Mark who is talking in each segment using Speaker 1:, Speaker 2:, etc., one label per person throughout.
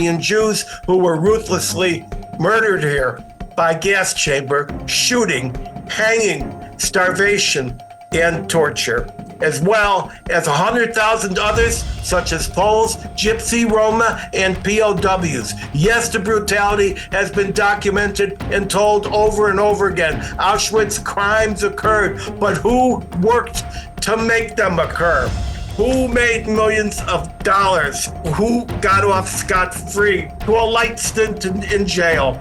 Speaker 1: million Jews who were ruthlessly murdered here by gas chamber, shooting, hanging, starvation, and torture, as well as 100,000 others, such as Poles, Gypsy, Roma, and POWs. Yes, the brutality has been documented and told over and over again. Auschwitz crimes occurred, but who worked to make them occur? Who made millions of dollars? Who got off scot-free to a light stint in jail?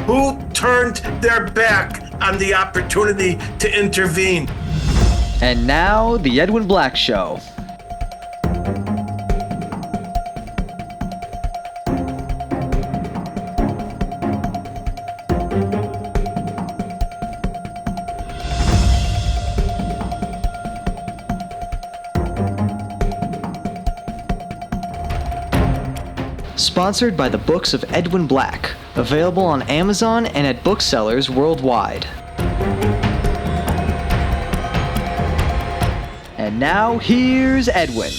Speaker 1: Who turned their back on the opportunity to intervene?
Speaker 2: And now, The Edwin Black Show. Sponsored by the Books of Edwin Black, available on Amazon and at booksellers worldwide. And now, here's Edwin.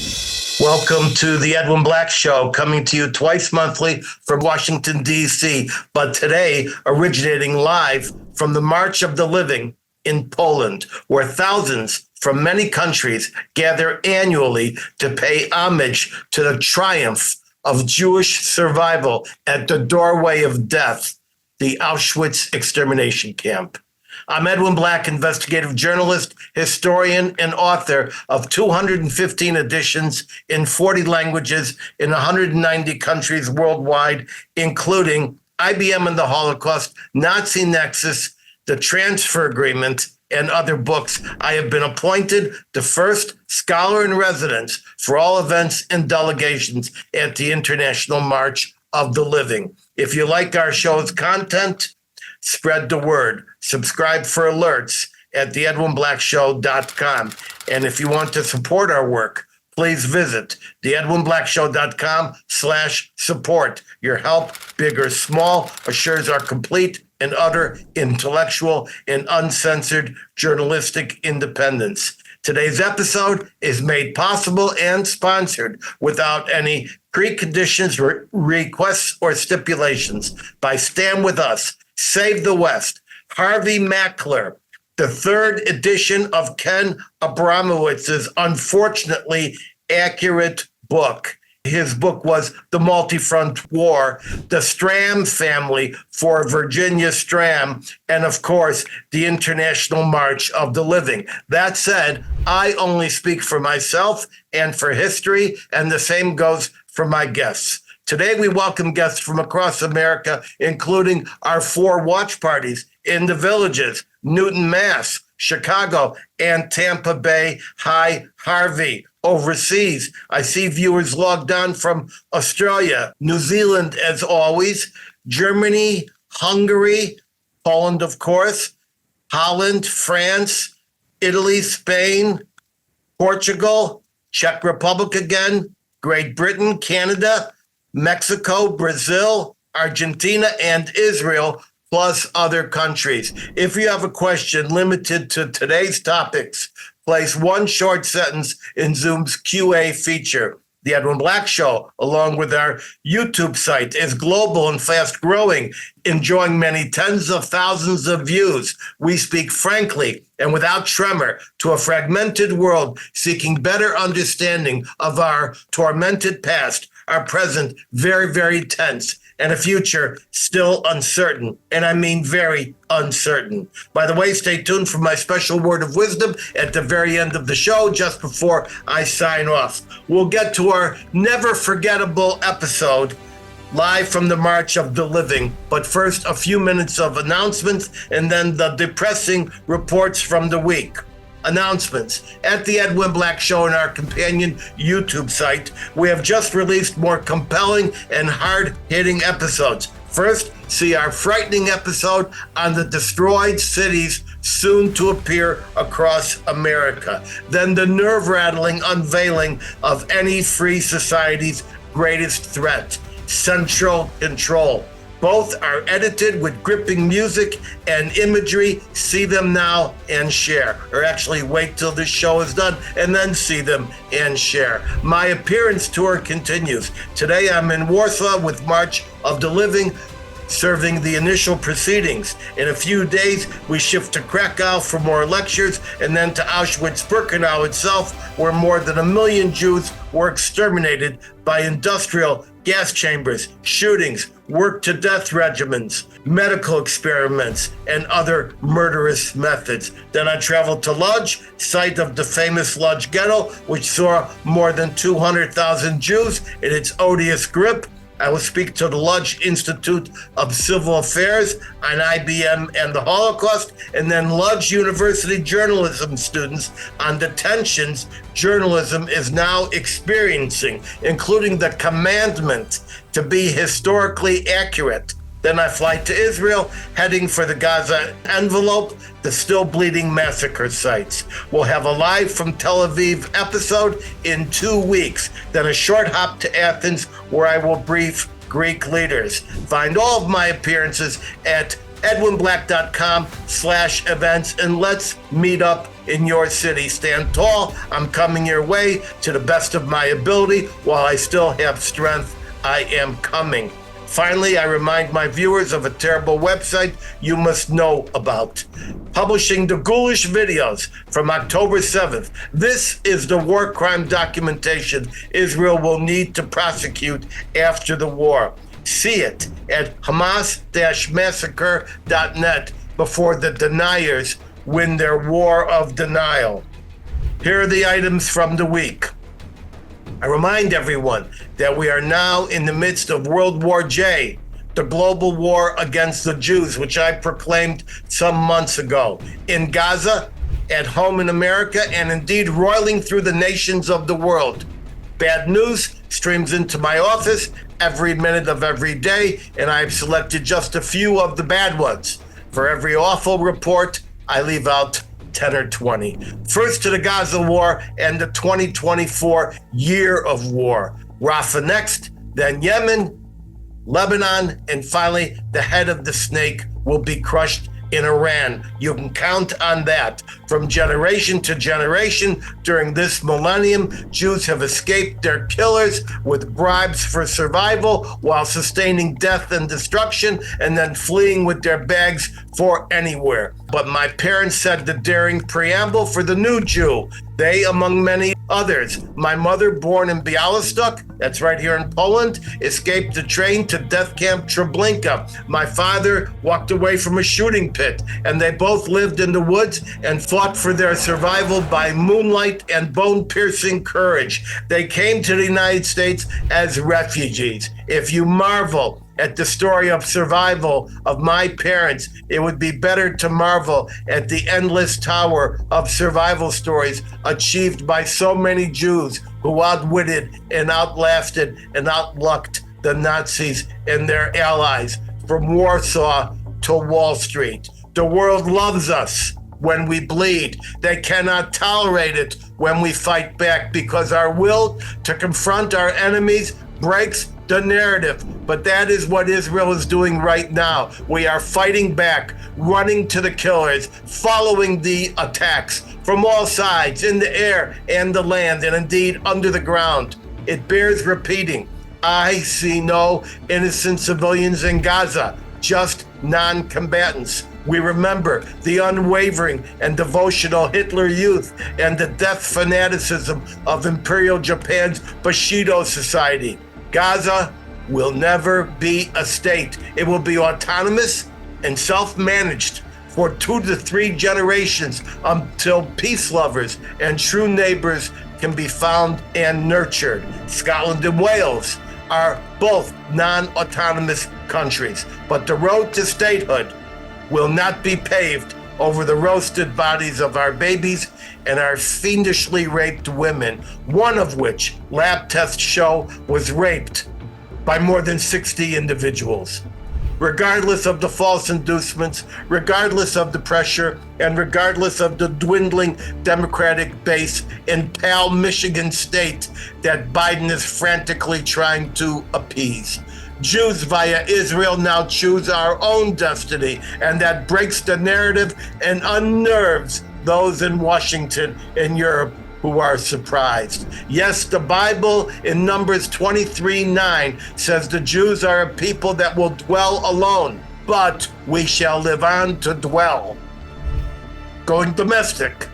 Speaker 1: Welcome to the Edwin Black Show, coming to you twice monthly from Washington, D.C., but today originating live from the March of the Living in Poland, where thousands from many countries gather annually to pay homage to the triumph of Jewish survival at the doorway of death, the Auschwitz extermination camp. I'm Edwin Black, investigative journalist, historian, and author of 215 editions in 40 languages in 190 countries worldwide, including IBM and the Holocaust, Nazi Nexus, The Transfer Agreement, and other books. I have been appointed the first scholar in residence for all events and delegations at the International March of the Living. If you like our show's content, spread the word. Subscribe for alerts at theedwinblackshow.com. And if you want to support our work, please visit theedwinblackshow.com/support. Your help, big or small, assures our complete and utter intellectual and uncensored journalistic independence. Today's episode is made possible and sponsored without any preconditions, requests, or stipulations by Stand With Us, Save the West, Harvey Mackler, the third edition of Ken Abramowitz's unfortunately accurate book. His book was The Multi-Front War, the Stram family for Virginia Stram, and of course, the International March of the Living. That said, I only speak for myself and for history, and the same goes for my guests. Today, we welcome guests from across America, including our 4 watch parties in the Villages, Newton, Mass., Chicago, and Tampa Bay. Hi, Harvey. Overseas, I see viewers logged on from Australia, New Zealand, as always, Germany, Hungary, Poland, of course, Holland, France, Italy, Spain, Portugal, Czech Republic again, Great Britain, Canada, Mexico, Brazil, Argentina, and Israel, plus other countries. If you have a question limited to today's topics, place one short sentence in Zoom's QA feature. The Edwin Black Show, along with our YouTube site, is global and fast growing, enjoying many tens of thousands of views. We speak frankly and without tremor to a fragmented world seeking better understanding of our tormented past, our present very, very tense, and a future still uncertain, and I mean very uncertain. By the way, stay tuned for my special word of wisdom at the very end of the show, just before I sign off. We'll get to our never forgettable episode live from the March of the Living, but first a few minutes of announcements and then the depressing reports from the week. Announcements. At the Edwin Black Show and our companion YouTube site, we have just released more compelling and hard-hitting episodes. First, see our frightening episode on the destroyed cities soon to appear across America. Then the nerve-rattling unveiling of any free society's greatest threat, central control. Both are edited with gripping music and imagery. See them now and share. Or actually wait till this show is done and then see them and share. My appearance tour continues. Today I'm in Warsaw with March of the Living, serving the initial proceedings. In a few days, we shift to Krakow for more lectures, and then to Auschwitz-Birkenau itself, where more than 1 million Jews were exterminated by industrial gas chambers, shootings, work-to-death regimens, medical experiments, and other murderous methods. Then I traveled to Łódź, site of the famous Łódź ghetto, which saw more than 200,000 Jews in its odious grip. I will speak to the Łódź Institute of Civil Affairs on IBM and the Holocaust, and then Łódź University journalism students on the tensions journalism is now experiencing, including the commandment to be historically accurate. Then I fly to Israel, heading for the Gaza envelope, the still bleeding massacre sites. We'll have a live from Tel Aviv episode in 2 weeks, then a short hop to Athens where I will brief Greek leaders. Find all of my appearances at edwinblack.com/events, and let's meet up in your city. Stand tall. I'm coming your way to the best of my ability. While I still have strength, I am coming. Finally, I remind my viewers of a terrible website you must know about. Publishing the ghoulish videos from October 7th. This is the war crime documentation Israel will need to prosecute after the war. See it at hamas-massacre.net before the deniers win their war of denial. Here are the items from the week. I remind everyone that we are now in the midst of World War J, the global war against the Jews, which I proclaimed some months ago, in Gaza, at home in America, and indeed roiling through the nations of the world. Bad news streams into my office every minute of every day, and I've selected just a few of the bad ones. For every awful report, I leave out 10 or 20. First to the Gaza war and the 2024 year of war. Rafah next, then Yemen, Lebanon, and finally the head of the snake will be crushed in Iran. You can count on that. From generation to generation during this millennium, Jews have escaped their killers with bribes for survival while sustaining death and destruction, and then fleeing with their bags for anywhere. But my parents said the daring preamble for the new Jew. They, among many others. My mother, born in Białystok, that's right here in Poland, escaped the train to death camp Treblinka. My father walked away from a shooting pit, and they both lived in the woods and fought for their survival by moonlight and bone-piercing courage. They came to the United States as refugees. If you marvel at the story of survival of my parents, it would be better to marvel at the endless tower of survival stories achieved by so many Jews who outwitted and outlasted and outlucked the Nazis and their allies from Warsaw to Wall Street. The world loves us when we bleed. They cannot tolerate it when we fight back, because our will to confront our enemies breaks the narrative. But that is what Israel is doing right now. We are fighting back, running to the killers, following the attacks from all sides, in the air and the land, and indeed under the ground. It bears repeating. I see no innocent civilians in Gaza, just non-combatants. We remember the unwavering and devotional Hitler Youth and the death fanaticism of Imperial Japan's Bushido Society. Gaza will never be a state. It will be autonomous and self-managed for 2 to 3 generations until peace lovers and true neighbors can be found and nurtured. Scotland and Wales are both non-autonomous countries, but the road to statehood will not be paved over the roasted bodies of our babies and our fiendishly raped women, one of which lab tests show was raped by more than 60 individuals. Regardless of the false inducements, regardless of the pressure, and regardless of the dwindling Democratic base in Pal, Michigan State that Biden is frantically trying to appease. Jews via Israel now choose our own destiny, and that breaks the narrative and unnerves those in Washington and Europe who are surprised. Yes, the Bible in Numbers 23:9 says the Jews are a people that will dwell alone, but we shall live on to dwell. Going domestic.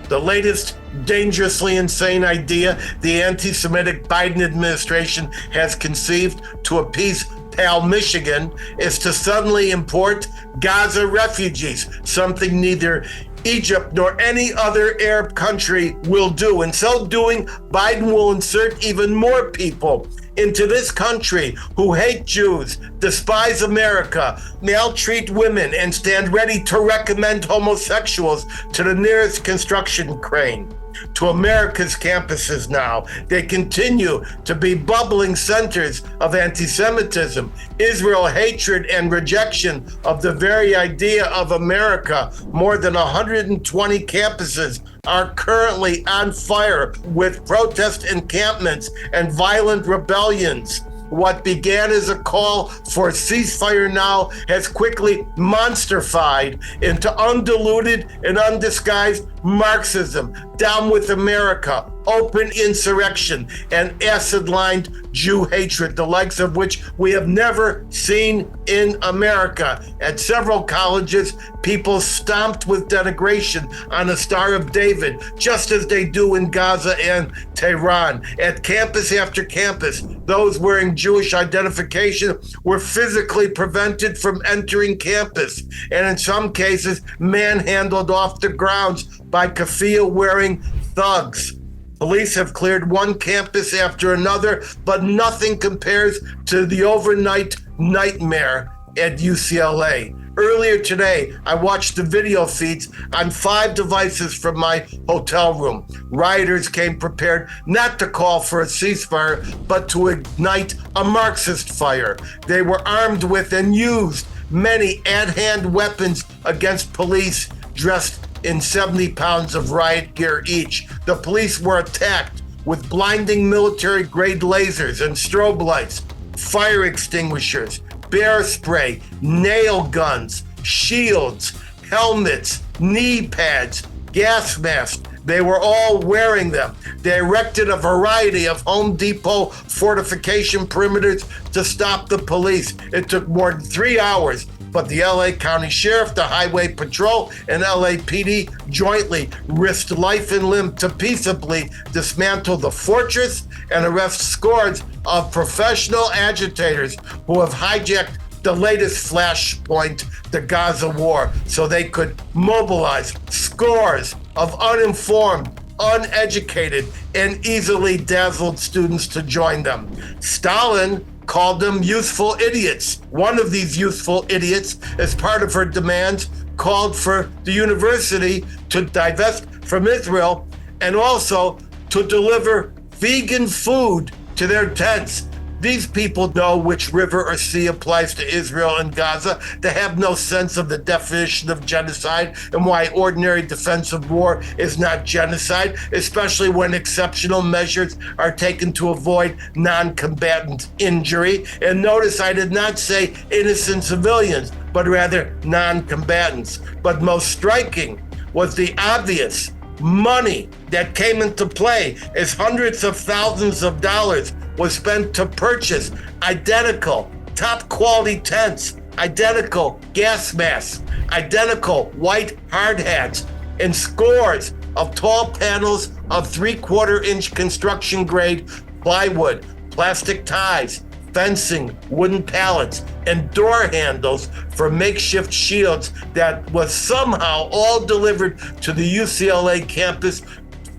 Speaker 1: The latest dangerously insane idea the anti-Semitic Biden administration has conceived to appease Pal, Michigan, is to suddenly import Gaza refugees, something neither Egypt nor any other Arab country will do. In so doing, Biden will insert even more people into this country who hate Jews, despise America, maltreat women, and stand ready to recommend homosexuals to the nearest construction crane. To America's campuses now, they continue to be bubbling centers of anti-Semitism, Israel hatred, and rejection of the very idea of America. More than 120 campuses are currently on fire with protest encampments and violent rebellions. What began as a call for a ceasefire now has quickly monsterfied into undiluted and undisguised Marxism, down with America, open insurrection, and acid-lined Jew hatred, the likes of which we have never seen in America. At several colleges, people stomped with denigration on the Star of David, just as they do in Gaza and Tehran. At campus after campus, those wearing Jewish identification were physically prevented from entering campus, and in some cases, manhandled off the grounds by keffiyeh-wearing thugs. Police have cleared one campus after another, but nothing compares to the overnight nightmare at UCLA. Earlier today, I watched the video feeds on 5 devices from my hotel room. Rioters came prepared not to call for a ceasefire, but to ignite a Marxist fire. They were armed with and used many at-hand weapons against police dressed in 70 pounds of riot gear each. The police were attacked with blinding military-grade lasers and strobe lights, fire extinguishers, bear spray, nail guns, shields, helmets, knee pads, gas masks. They were all wearing them. They erected a variety of Home Depot fortification perimeters to stop the police. It took more than 3 hours, but the LA County Sheriff, the Highway Patrol, and LAPD jointly risked life and limb to peaceably dismantle the fortress and arrest scores of professional agitators who have hijacked the latest flashpoint, the Gaza war, so they could mobilize scores of uninformed, uneducated, and easily dazzled students to join them. Stalin called them useful idiots. One of these useful idiots, as part of her demands, called for the university to divest from Israel and also to deliver vegan food to their tents. These people know which river or sea applies to Israel and Gaza. They have no sense of the definition of genocide and why ordinary defensive war is not genocide, especially when exceptional measures are taken to avoid non-combatant injury. And notice I did not say innocent civilians, but rather non-combatants. But most striking was the obvious money that came into play as hundreds of thousands of dollars was spent to purchase identical top quality tents, identical gas masks, identical white hard hats, and scores of tall panels of 3/4-inch construction grade plywood, plastic ties, fencing, wooden pallets, and door handles for makeshift shields that was somehow all delivered to the UCLA campus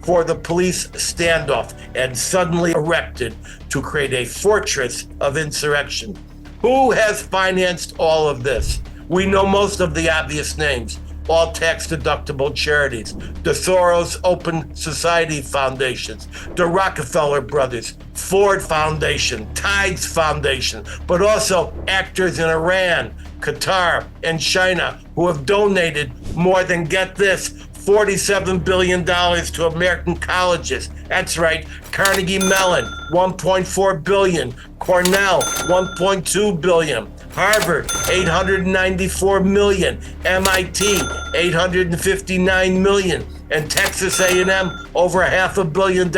Speaker 1: for the police standoff and suddenly erected to create a fortress of insurrection. Who has financed all of this? We know most of the obvious names, all tax-deductible charities, the Soros Open Society Foundations, the Rockefeller Brothers, Ford Foundation, Tides Foundation, but also actors in Iran, Qatar, and China who have donated more than, get this, $47 billion to American colleges. That's right. Carnegie Mellon, $1.4 billion. Cornell, $1.2 billion. Harvard, $894 million. MIT, $859 million. And Texas A&M, over $500 million.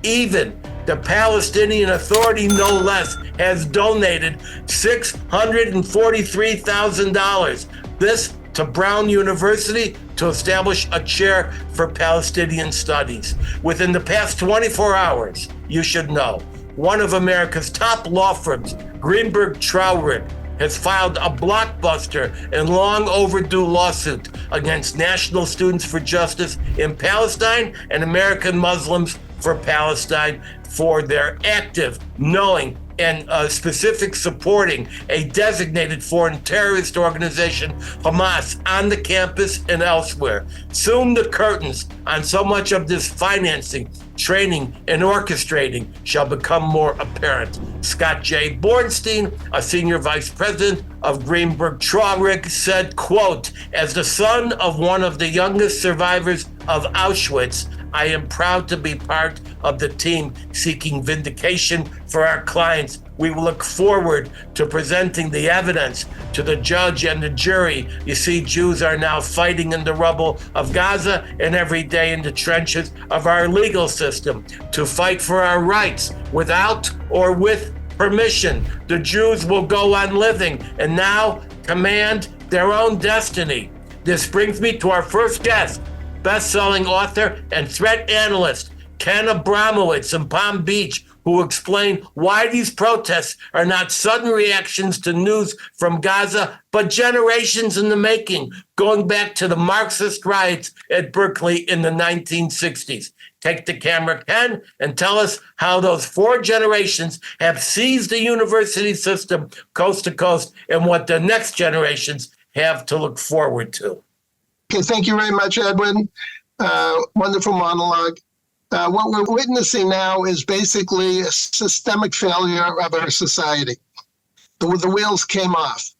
Speaker 1: Even the Palestinian Authority, no less, has donated $643,000. This to Brown University to establish a chair for Palestinian studies. Within the past 24 hours, you should know, one of America's top law firms, Greenberg Traurig, has filed a blockbuster and long overdue lawsuit against National Students for Justice in Palestine and American Muslims for Palestine for their active, knowing, and specific supporting a designated foreign terrorist organization, Hamas, on the campus and elsewhere. Soon the curtains on so much of this financing, training, and orchestrating shall become more apparent. Scott J. Bornstein, a senior vice president of Greenberg Traurig, said, quote, "As the son of one of the youngest survivors of Auschwitz, I am proud to be part of the team seeking vindication for our clients. We will look forward to presenting the evidence to the judge and the jury. You see, Jews are now fighting in the rubble of Gaza and every day in the trenches of our legal system to fight for our rights without or with permission. The Jews will go on living and now command their own destiny." This brings me to our first guest, best-selling author and threat analyst Ken Abramowitz in Palm Beach, who explained why these protests are not sudden reactions to news from Gaza, but generations in the making, going back to the Marxist riots at Berkeley in the 1960s. Take the camera, Ken, and tell us how those 4 generations have seized the university system coast to coast and what the next generations have to look forward to.
Speaker 3: Okay, thank you very much, Edwin. Wonderful monologue. What we're witnessing now is basically a systemic failure of our society. The wheels came off.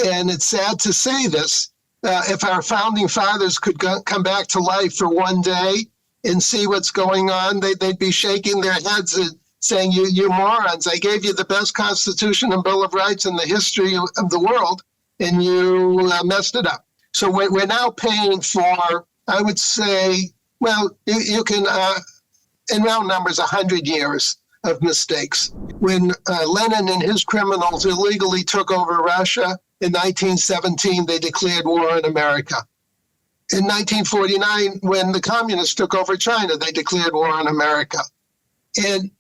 Speaker 3: And it's sad to say this. If our founding fathers could come back to life for one day and see what's going on, they'd be shaking their heads and saying, you morons, I gave you the best Constitution and Bill of Rights in the history of the world, and you messed it up. So we're now paying for, I would say, well, you can, in round numbers, 100 years of mistakes. When Lenin and his criminals illegally took over Russia in 1917, they declared war on America. In 1949, when the communists took over China, they declared war on America. And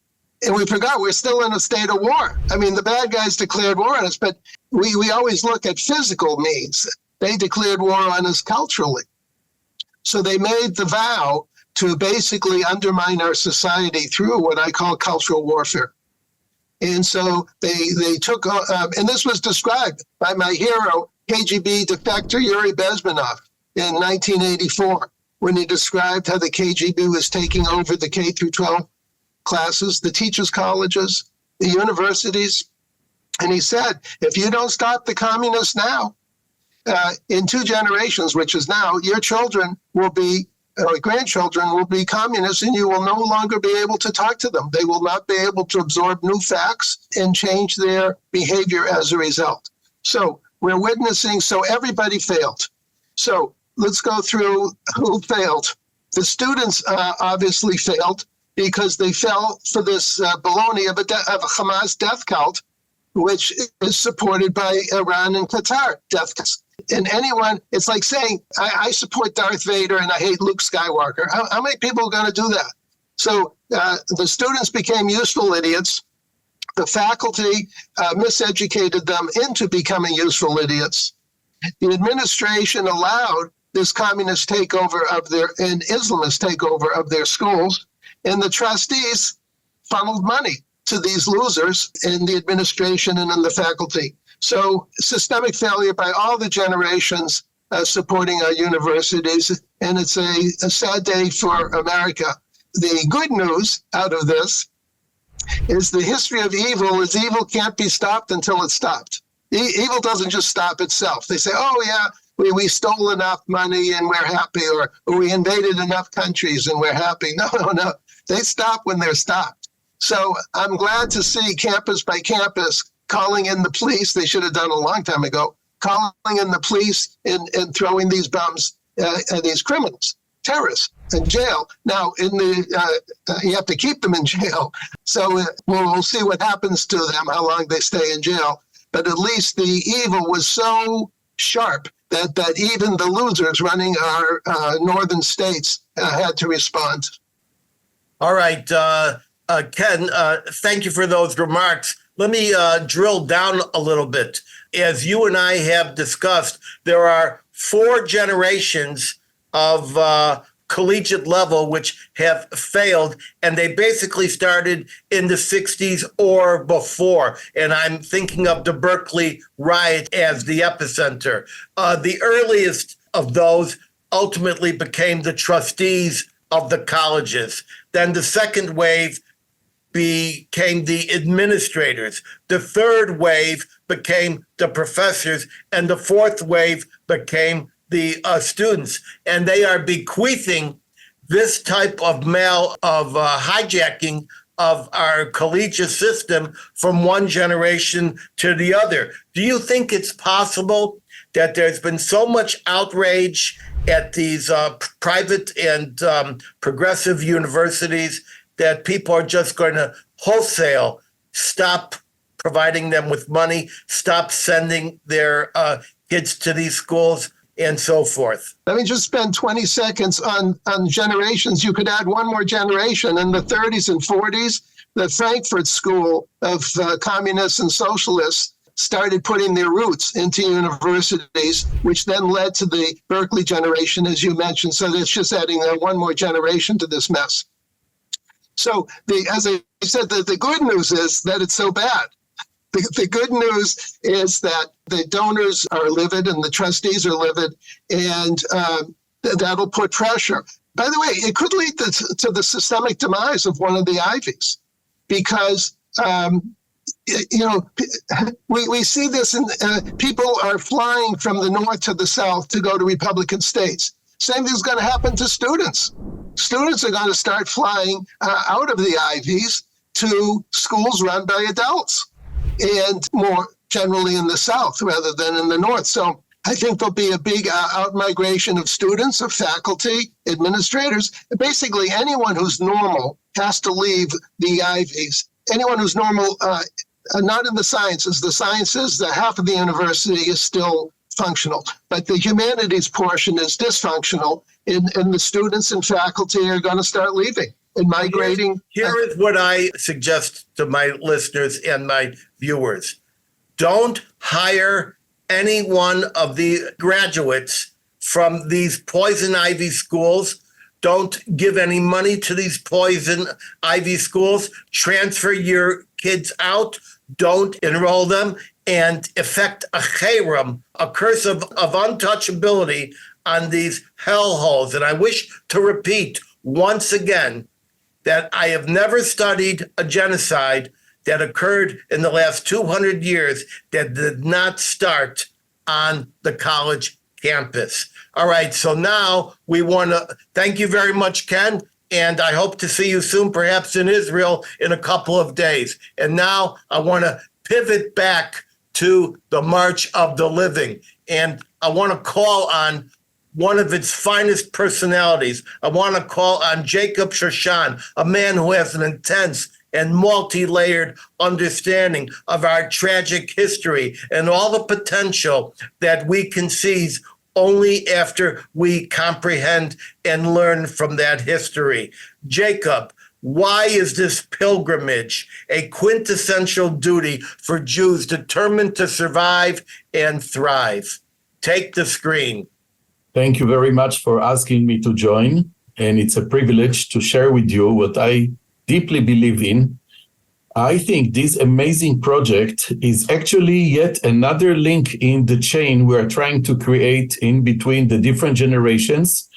Speaker 3: we forgot we're still in a state of war. I mean, the bad guys declared war on us, but we always look at physical means. They declared war on us culturally. So they made the vow to basically undermine our society through what I call cultural warfare. And so they took, and this was described by my hero, KGB defector Yuri Bezmenov in 1984, when he described how the KGB was taking over the K through 12 classes, the teachers' colleges, the universities. And he said, if you don't stop the communists now, in 2 generations, which is now, your children will be, or grandchildren will be communists, and you will no longer be able to talk to them. They will not be able to absorb new facts and change their behavior as a result. So we're witnessing, so everybody failed. So let's go through who failed. The students obviously failed because they fell for this baloney of a Hamas death cult, which is supported by Iran and Qatar, death cults. And anyone, it's like saying, I support Darth Vader and I hate Luke Skywalker. How many people are going to do that? So the students became useful idiots. The faculty miseducated them into becoming useful idiots. The administration allowed this communist takeover of and Islamist takeover of their schools. And the trustees funneled money to these losers in the administration and in the faculty. So systemic failure by all the generations supporting our universities, and it's a sad day for America. The good news out of this is the history of evil is evil can't be stopped until it's stopped. Evil doesn't just stop itself. They say, oh yeah, we stole enough money and we're happy, or we invaded enough countries and we're happy. No. They stop when they're stopped. So I'm glad to see campus by campus calling in the police. They should have done a long time ago, calling in the police and throwing these bombs at these criminals, terrorists, in jail. Now, you have to keep them in jail. So we'll see what happens to them, how long they stay in jail. But at least the evil was so sharp that even the losers running our northern states had to respond.
Speaker 1: All right, Ken, thank you for those remarks. Let me drill down a little bit. As you and I have discussed, there are 4 generations of collegiate level which have failed, and they basically started in the 60s or before. And I'm thinking of the Berkeley riot as the epicenter. The earliest of those ultimately became the trustees of the colleges. Then the second wave became the administrators. The third wave became the professors, and the fourth wave became the students. And they are bequeathing this type of hijacking of our collegiate system from one generation to the other. Do you think it's possible that there's been so much outrage at these private and progressive universities that people are just going to wholesale stop providing them with money, stop sending their kids to these schools, and so forth?
Speaker 3: Let me just spend 20 seconds on generations. You could add one more generation. In the 30s and 40s, the Frankfurt School of communists and socialists started putting their roots into universities, which then led to the Berkeley generation, as you mentioned. So it's just adding one more generation to this mess. So as I said, the good news is that it's so bad. The good news is that the donors are livid and the trustees are livid, and that'll put pressure. By the way, it could lead to the systemic demise of one of the Ivies, because we see this, and people are flying from the north to the south to go to Republican states. Same thing's going to happen to students. Students are going to start flying out of the Ivies to schools run by adults, and more generally in the south rather than in the north. So I think there'll be a big out-migration of students, of faculty, administrators. Basically, anyone who's normal has to leave the Ivies. Anyone who's normal, not in the sciences. The sciences, the half of the university is still functional, but the humanities portion is dysfunctional, and the students and faculty are going to start leaving and migrating.
Speaker 1: Here is what I suggest to my listeners and my viewers. Don't hire any one of the graduates from these poison ivy schools. Don't give any money to these poison ivy schools. Transfer your kids out. Don't enroll them, and effect a cherem, a curse of untouchability on these hellholes. And I wish to repeat once again that I have never studied a genocide that occurred in the last 200 years that did not start on the college campus. All right, so now we want to thank you very much, Ken, and I hope to see you soon, perhaps in Israel in a couple of days. And now I want to pivot back to the March of the Living, and I want to call on one of its finest personalities. I want to call on Jacob Shoshan, a man who has an intense and multi-layered understanding of our tragic history and all the potential that we can seize only after we comprehend and learn from that history. Jacob, why is this pilgrimage a quintessential duty for Jews determined to survive and thrive? Take the screen.
Speaker 4: Thank you very much for asking me to join. And it's a privilege to share with you what I deeply believe in. I think this amazing project is actually yet another link in the chain we are trying to create in between the different generations.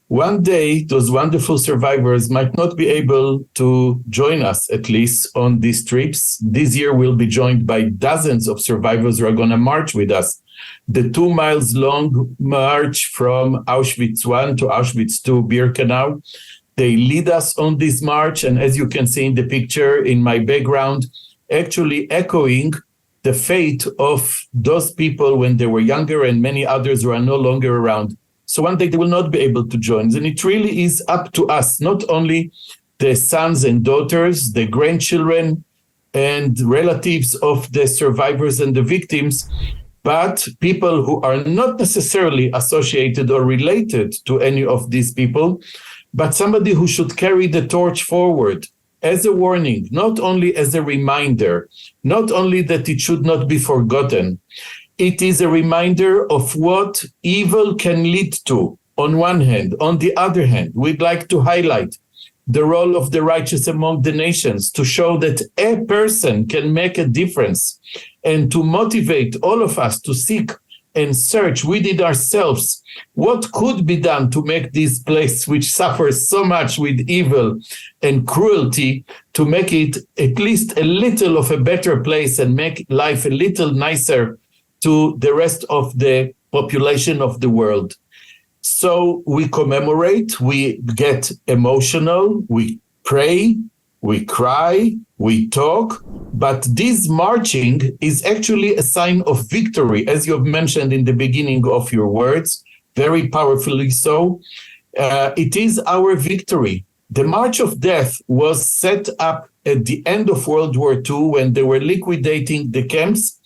Speaker 4: One day, those wonderful survivors might not be able to join us, at least on these trips. This year, we'll be joined by dozens of survivors who are going to march with us. the 2 miles long march from Auschwitz I to Auschwitz II Birkenau. They lead us on this march, and as you can see in the picture in my background, actually echoing the fate of those people when they were younger and many others who are no longer around. So one day they will not be able to join. And it really is up to us, not only the sons and daughters, the grandchildren and relatives of the survivors and the victims, but people who are not necessarily associated or related to any of these people, but somebody who should carry the torch forward as a warning, not only as a reminder, not only that it should not be forgotten. It is a reminder of what evil can lead to, on one hand. On the other hand, we'd like to highlight the role of the righteous among the nations to show that a person can make a difference and to motivate all of us to seek and search within ourselves what could be done to make this place, which suffers so much with evil and cruelty, to make it at least a little of a better place and make life a little nicer to the rest of the population of the world. So we commemorate, we get emotional, we pray, we cry, we talk, but this marching is actually a sign of victory, as you have mentioned in the beginning of your words, very powerfully so. It is our victory. The March of Death was set up at the end of World War II when they were liquidating the camps,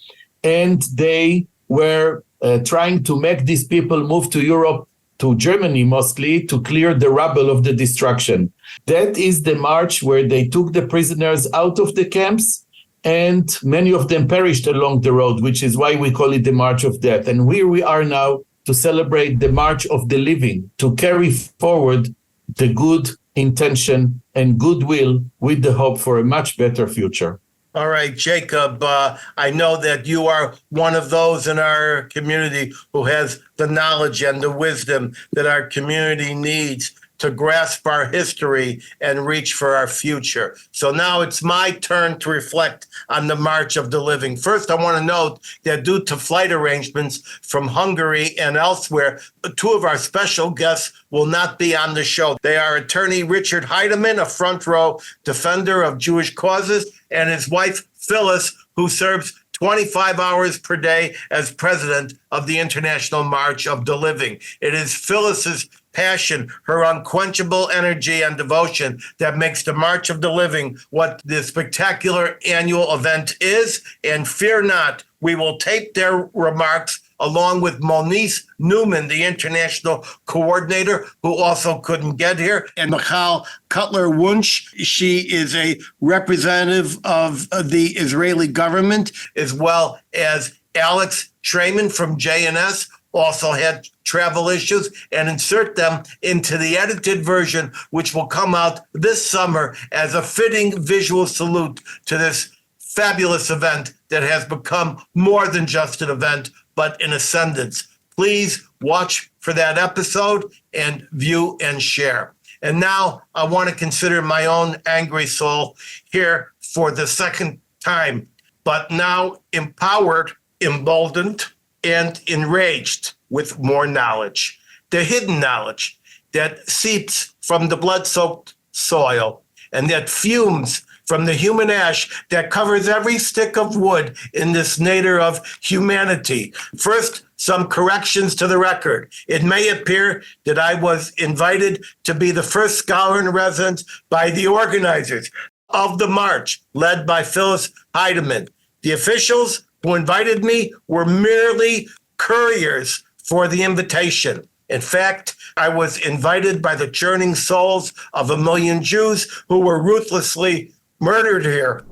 Speaker 4: and they were trying to make these people move to Europe, to Germany mostly, to clear the rubble of the destruction. That is the march where they took the prisoners out of the camps, and many of them perished along the road, which is why we call it the March of Death. And here we are now to celebrate the March of the Living, to carry forward the good intention and goodwill with the hope for a much better future.
Speaker 1: All right, Jacob, I know that you are one of those in our community who has the knowledge and the wisdom that our community needs to grasp our history and reach for our future. So now it's my turn to reflect on the March of the Living. First, I want to note that due to flight arrangements from Hungary and elsewhere, 2 of our special guests will not be on the show. They are attorney Richard Heideman, a front row defender of Jewish causes, and his wife, Phyllis, who serves 25 hours per day as president of the International March of the Living. It is Phyllis's passion, her unquenchable energy and devotion that makes the March of the Living what the spectacular annual event is. And fear not, we will tape their remarks along with Monise Neumann, the international coordinator, who also couldn't get here, and Michal Cotler-Wunsch. She is a representative of the Israeli government, as well as Alex Traiman from JNS, also had travel issues, and insert them into the edited version, which will come out this summer as a fitting visual salute to this fabulous event that has become more than just an event, but an ascendance. Please watch for that episode and view and share. And now I want to consider my own angry soul here for the second time, but now empowered, emboldened, and enraged with more knowledge. The hidden knowledge that seeps from the blood-soaked soil and that fumes from the human ash that covers every stick of wood in this nadir of humanity. First, some corrections to the record. It may appear that I was invited to be the first scholar in residence by the organizers of the march, led by Phyllis Heideman. The officials who invited me were merely couriers for the invitation. In fact, I was invited by the churning souls of 1 million Jews who were ruthlessly murdered here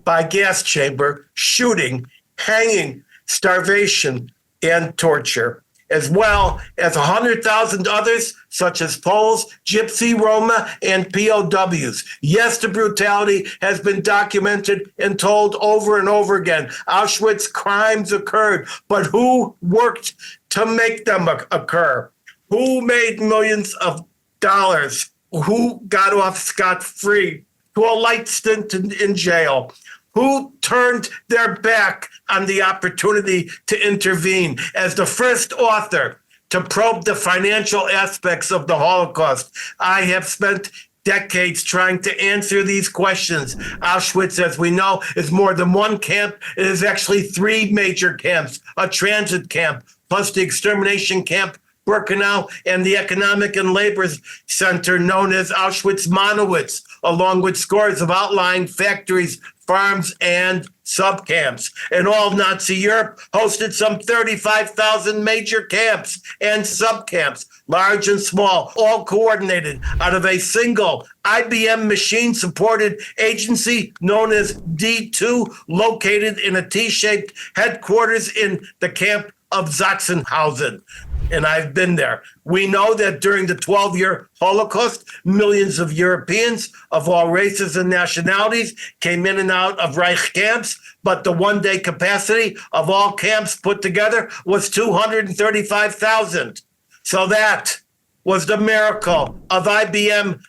Speaker 1: by gas chamber, shooting, hanging, starvation, and torture, as well as 100,000 others, such as Poles, Gypsy, Roma, and POWs. Yes, the brutality has been documented and told over and over again. Auschwitz crimes occurred, but who worked to make them occur? Who made millions of dollars? Who got off scot-free to a light stint in jail? who turned their back on the opportunity to intervene. As the first author to probe the financial aspects of the Holocaust, I have spent decades trying to answer these questions. Auschwitz, as we know, is more than one camp. It is actually three major camps, a transit camp, plus the extermination camp Birkenau, and the economic and labor center known as Auschwitz-Monowitz, along with scores of outlying factories, farms, and subcamps. And all Nazi Europe hosted some 35,000 major camps and subcamps, large and small, all coordinated out of a single IBM machine-supported agency known as D2, located in a T-shaped headquarters in the camp of Sachsenhausen. And I've been there. We know that during the 12-year Holocaust, millions of Europeans of all races and nationalities came in and out of Reich camps, but the one-day capacity of all camps put together was 235,000. So that was the miracle of IBM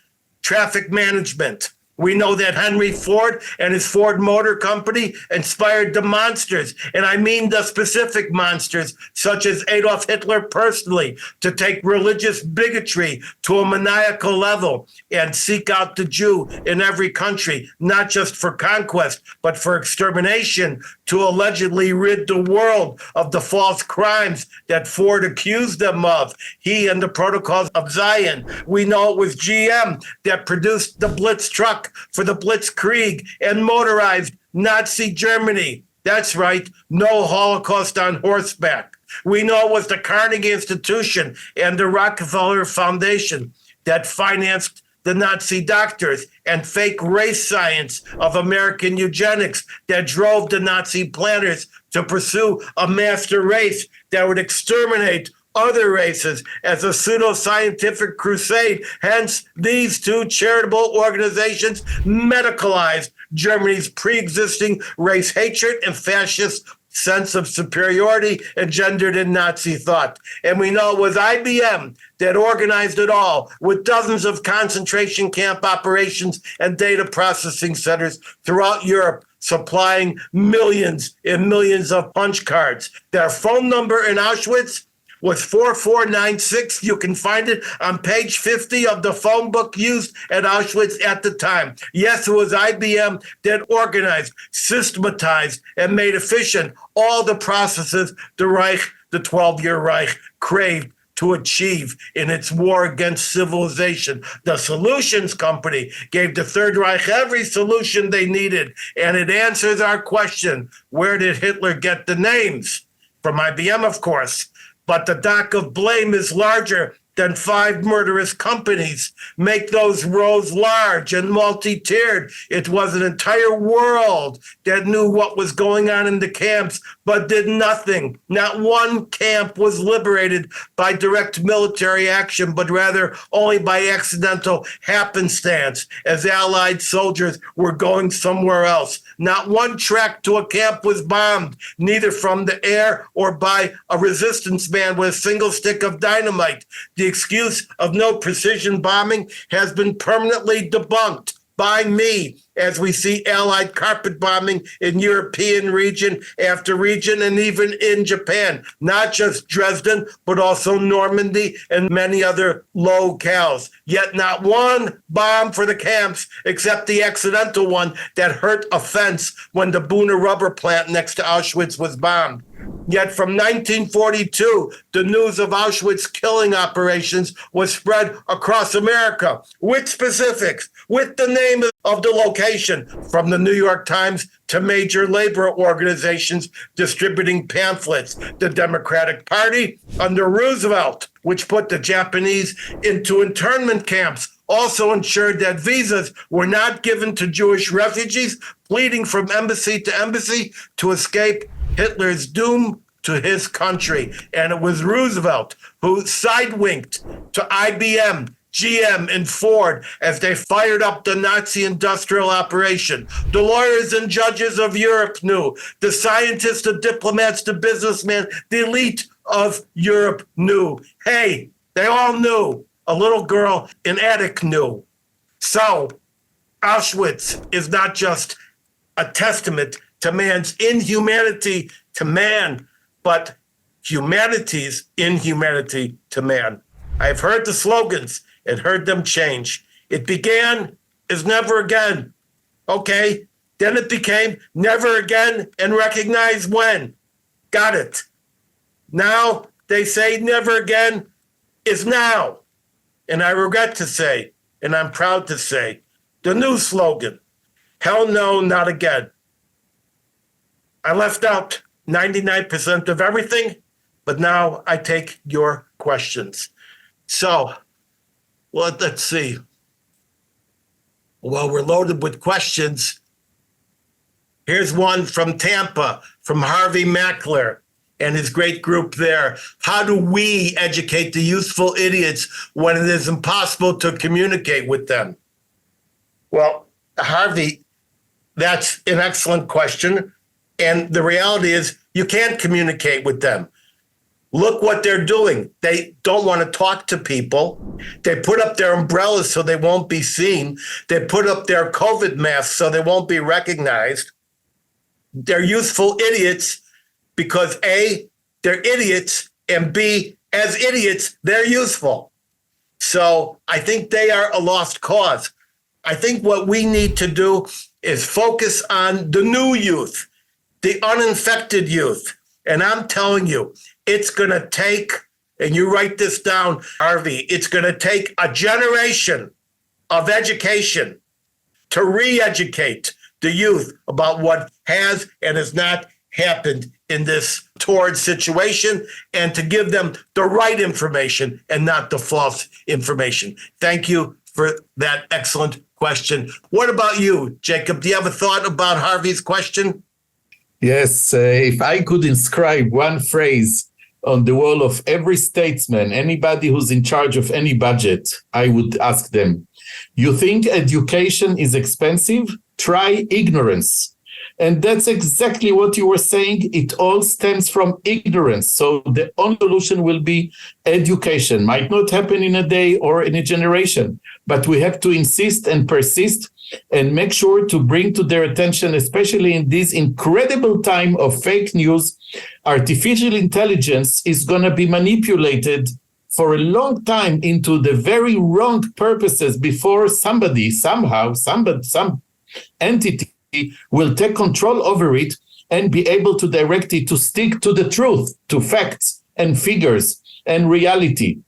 Speaker 1: traffic management. We know that Henry Ford and his Ford Motor Company inspired the monsters, and I mean the specific monsters, such as Adolf Hitler personally, to take religious bigotry to a maniacal level and seek out the Jew in every country, not just for conquest, but for extermination, to allegedly rid the world of the false crimes that Ford accused them of. He and the Protocols of Zion. We know it was GM that produced the Blitz truck for the Blitzkrieg and motorized Nazi Germany. That's right, no Holocaust on horseback. We know it was the Carnegie Institution and the Rockefeller Foundation that financed the Nazi doctors and fake race science of American eugenics that drove the Nazi planners to pursue a master race that would exterminate other races as a pseudo-scientific crusade. Hence, these two charitable organizations medicalized Germany's pre-existing race hatred and fascist sense of superiority engendered in Nazi thought. And we know it was IBM that organized it all, with dozens of concentration camp operations and data processing centers throughout Europe, supplying millions and millions of punch cards. Their phone number in Auschwitz was 4496. You can find it on page 50 of the phone book used at Auschwitz at the time. Yes, it was IBM that organized, systematized, and made efficient all the processes the Reich, the 12-year Reich, craved to achieve in its war against civilization. The Solutions Company gave the Third Reich every solution they needed, and it answers our question, where did Hitler get the names? From IBM, of course. But the dock of blame is larger than 5 murderous companies. Make those rows large and multi-tiered. It was an entire world that knew what was going on in the camps, but did nothing. Not one camp was liberated by direct military action, but rather only by accidental happenstance, as Allied soldiers were going somewhere else. Not one track to a camp was bombed, neither from the air or by a resistance man with a single stick of dynamite. The excuse of no precision bombing has been permanently debunked by me, as we see Allied carpet bombing in European region after region, and even in Japan, not just Dresden, but also Normandy and many other locales. Yet not one bomb for the camps, except the accidental one that hurt a fence when the Buna rubber plant next to Auschwitz was bombed. Yet from 1942, the news of Auschwitz killing operations was spread across America with specifics, with the name of the location, from the New York Times to major labor organizations distributing pamphlets. The Democratic Party under Roosevelt, which put the Japanese into internment camps, also ensured that visas were not given to Jewish refugees pleading from embassy to embassy to escape Hitler's doom to his country. And it was Roosevelt who side-winked to IBM, GM, and Ford as they fired up the Nazi industrial operation. The lawyers and judges of Europe knew. The scientists, the diplomats, the businessmen, the elite of Europe knew. Hey, they all knew. A little girl in attic knew. So Auschwitz is not just a testament to man's inhumanity to man, but humanity's inhumanity to man. I've heard the slogans and heard them change. It began as never again. Okay, then it became never again and recognize when. Got it. Now they say never again is now. And I regret to say, and I'm proud to say, the new slogan, hell no, not again. I left out 99% of everything, but now I take your questions. So, well, let's see. Well, we're loaded with questions. Here's one from Tampa, from Harvey Mackler and his great group there. How do we educate the useful idiots when it is impossible to communicate with them? Well, Harvey, that's an excellent question. And the reality is you can't communicate with them. Look what they're doing. They don't want to talk to people. They put up their umbrellas so they won't be seen. They put up their COVID masks so they won't be recognized. They're useful idiots because A, they're idiots, and B, as idiots, they're useful. So I think they are a lost cause. I think what we need to do is focus on the new youth, the uninfected youth. And I'm telling you, it's going to take, and you write this down, Harvey, it's going to take a generation of education to re-educate the youth about what has and has not happened in this torrid situation, and to give them the right information and not the false information. Thank you for that excellent question. What about you, Jacob? Do you have a thought about Harvey's question?
Speaker 4: Yes, if I could inscribe one phrase on the wall of every statesman, anybody who's in charge of any budget, I would ask them, you think education is expensive? Try ignorance. And that's exactly what you were saying. It all stems from ignorance. So the only solution will be education. Might not happen in a day or in a generation, but we have to insist and persist and make sure to bring to their attention, especially in this incredible time of fake news. Artificial intelligence is going to be manipulated for a long time into the very wrong purposes before somebody, somehow, some entity will take control over it and be able to direct it to stick to the truth, to facts and figures and reality.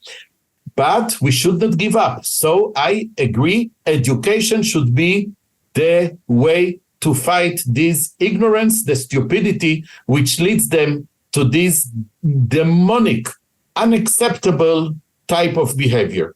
Speaker 4: But we should not give up. So I agree, education should be the way to fight this ignorance, the stupidity, which leads them to this demonic, unacceptable type of behavior.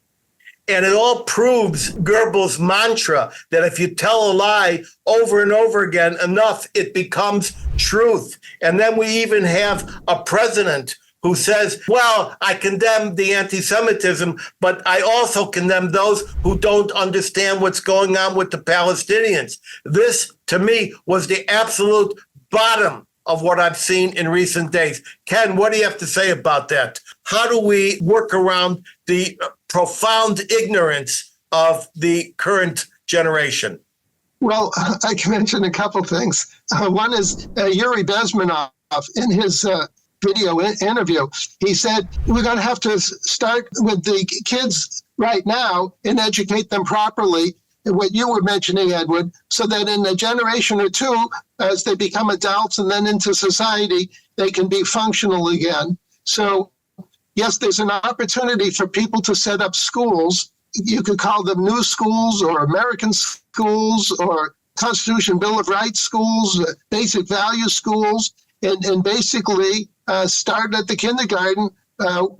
Speaker 1: And it all proves Goebbels' mantra that if you tell a lie over and over again enough, it becomes truth. And then we even have a president who says, well, I condemn the anti-Semitism, but I also condemn those who don't understand what's going on with the Palestinians. This, to me, was the absolute bottom of what I've seen in recent days. Ken, what do you have to say about that? How do we work around the profound ignorance of the current generation?
Speaker 3: Well, I can mention a couple things. One is Yuri Bezmenov in his video interview. He said, we're going to have to start with the kids right now and educate them properly, what you were mentioning, Edwin, so that in a generation or two, as they become adults and then into society, they can be functional again. So, yes, there's an opportunity for people to set up schools. You could call them new schools or American schools or Constitution Bill of Rights schools, basic value schools, and basically start at the kindergarten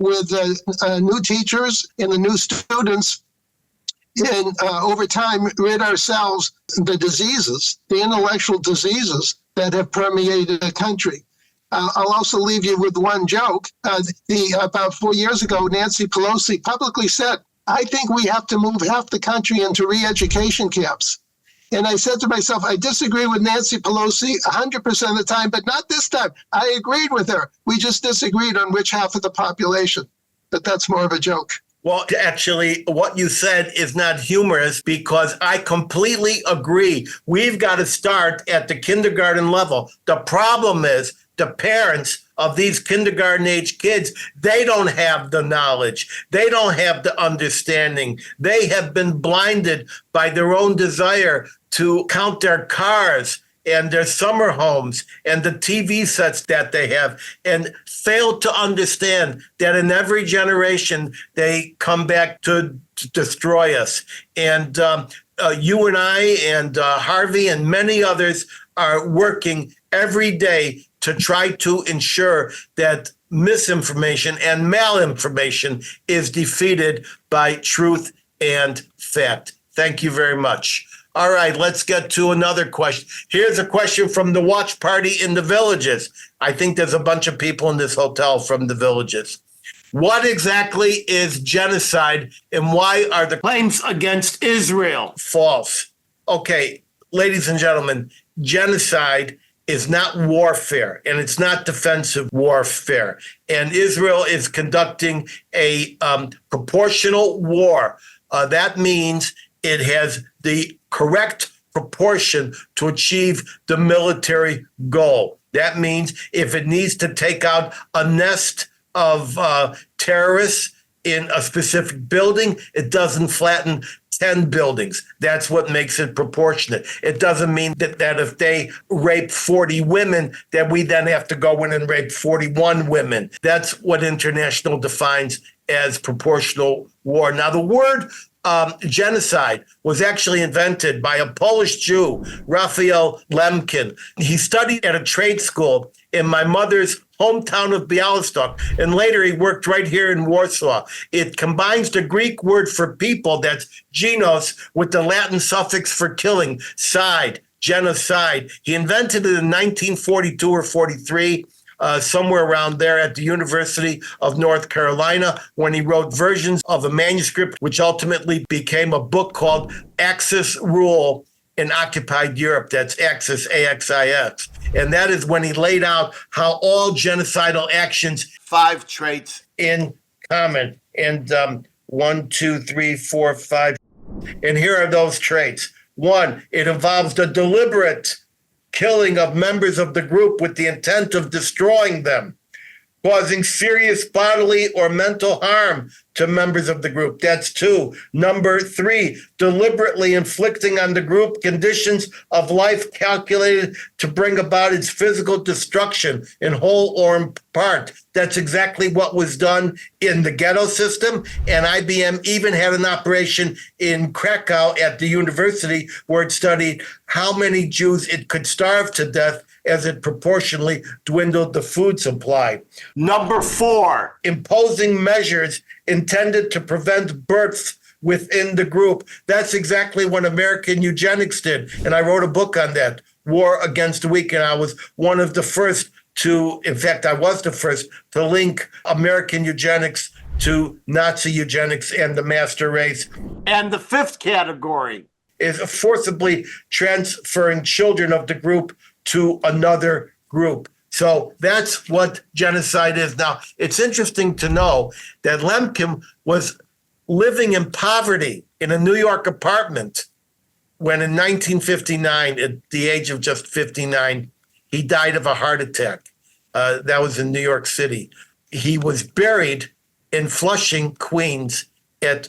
Speaker 3: with new teachers and the new students, and over time rid ourselves of the diseases, the intellectual diseases that have permeated the country. I'll also leave you with one joke. About 4 years ago, Nancy Pelosi publicly said, I think we have to move half the country into re-education camps. And I said to myself, I disagree with Nancy Pelosi 100% of the time, but not this time. I agreed with her. We just disagreed on which half of the population. But that's more of a joke.
Speaker 1: Well, actually, what you said is not humorous because I completely agree. We've got to start at the kindergarten level. The problem is the parents of these kindergarten age kids, they don't have the knowledge. They don't have the understanding. They have been blinded by their own desire to count their cars and their summer homes and the TV sets that they have, and fail to understand that in every generation they come back to destroy us. And you and I and Harvey and many others are working every day to try to ensure that misinformation and malinformation is defeated by truth and fact. Thank you very much. All right, let's get to another question. Here's a question from the watch party in the villages. I think there's a bunch of people in this hotel from the villages. What exactly is genocide, and why are the claims against Israel false? Okay, ladies and gentlemen, genocide is not warfare, and it's not defensive warfare. And Israel is conducting a proportional war. That means it has the correct proportion to achieve the military goal. That means if it needs to take out a nest of terrorists in a specific building, it doesn't flatten 10 buildings. That's what makes it proportionate. It doesn't mean that if they rape 40 women, that we then have to go in and rape 41 women. That's what international defines as proportional war. Now, the word genocide was actually invented by a Polish Jew, Raphael Lemkin. He studied at a trade school in my mother's hometown of Białystok, and later he worked right here in Warsaw. It combines the Greek word for people, that's genos, with the Latin suffix for killing, side, genocide. He invented it in 1942 or 43. Somewhere around there at the University of North Carolina, when he wrote versions of a manuscript, which ultimately became a book called Axis Rule in Occupied Europe. That's Axis, A-X-I-S. And that is when he laid out how all genocidal actions, 5 traits in common. And 1, 2, 3, 4, 5. And here are those traits. 1, it involves the deliberate killing of members of the group with the intent of destroying them, causing serious bodily or mental harm to members of the group. That's 2. Number 3, deliberately inflicting on the group conditions of life calculated to bring about its physical destruction in whole or in part. That's exactly what was done in the ghetto system. And IBM even had an operation in Kraków at the university where it studied how many Jews it could starve to death as it proportionally dwindled the food supply. Number 4, imposing measures intended to prevent births within the group. That's exactly what American eugenics did. And I wrote a book on that, War Against the Weak. And I was one of the first to, in fact, I was the first to link American eugenics to Nazi eugenics and the master race. And the 5th category is forcibly transferring children of the group to another group. So that's what genocide is. Now, it's interesting to know that Lemkin was living in poverty in a New York apartment when in 1959, at the age of just 59, he died of a heart attack. That was in New York City. He was buried in Flushing, Queens, at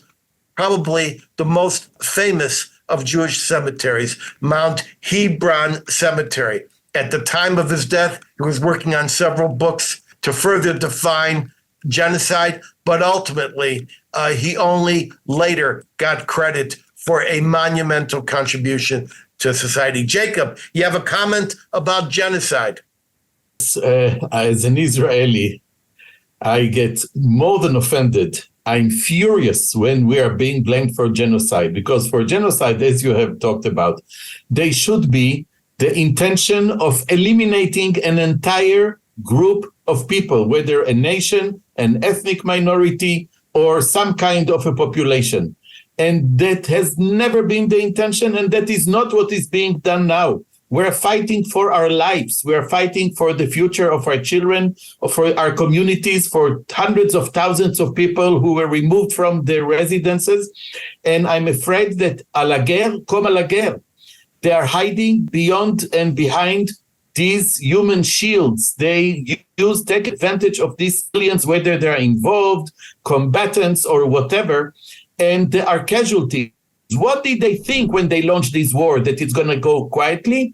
Speaker 1: probably the most famous of Jewish cemeteries, Mount Hebron Cemetery. At the time of his death, he was working on several books to further define genocide, but ultimately, he only later got credit for a monumental contribution to society. Jacob, you have a comment about genocide?
Speaker 4: As an Israeli, I get more than offended. I'm furious when we are being blamed for genocide, because for genocide, as you have talked about, they should be the intention of eliminating an entire group of people, whether a nation, an ethnic minority, or some kind of a population. And that has never been the intention, and that is not what is being done now. We're fighting for our lives. We're fighting for the future of our children, for our communities, for hundreds of thousands of people who were removed from their residences. And I'm afraid that à la guerre, comme à la guerre, they are hiding beyond and behind these human shields. They take advantage of these aliens, whether they're involved, combatants, or whatever, and they are casualties. What did they think when they launched this war, that it's going to go quietly?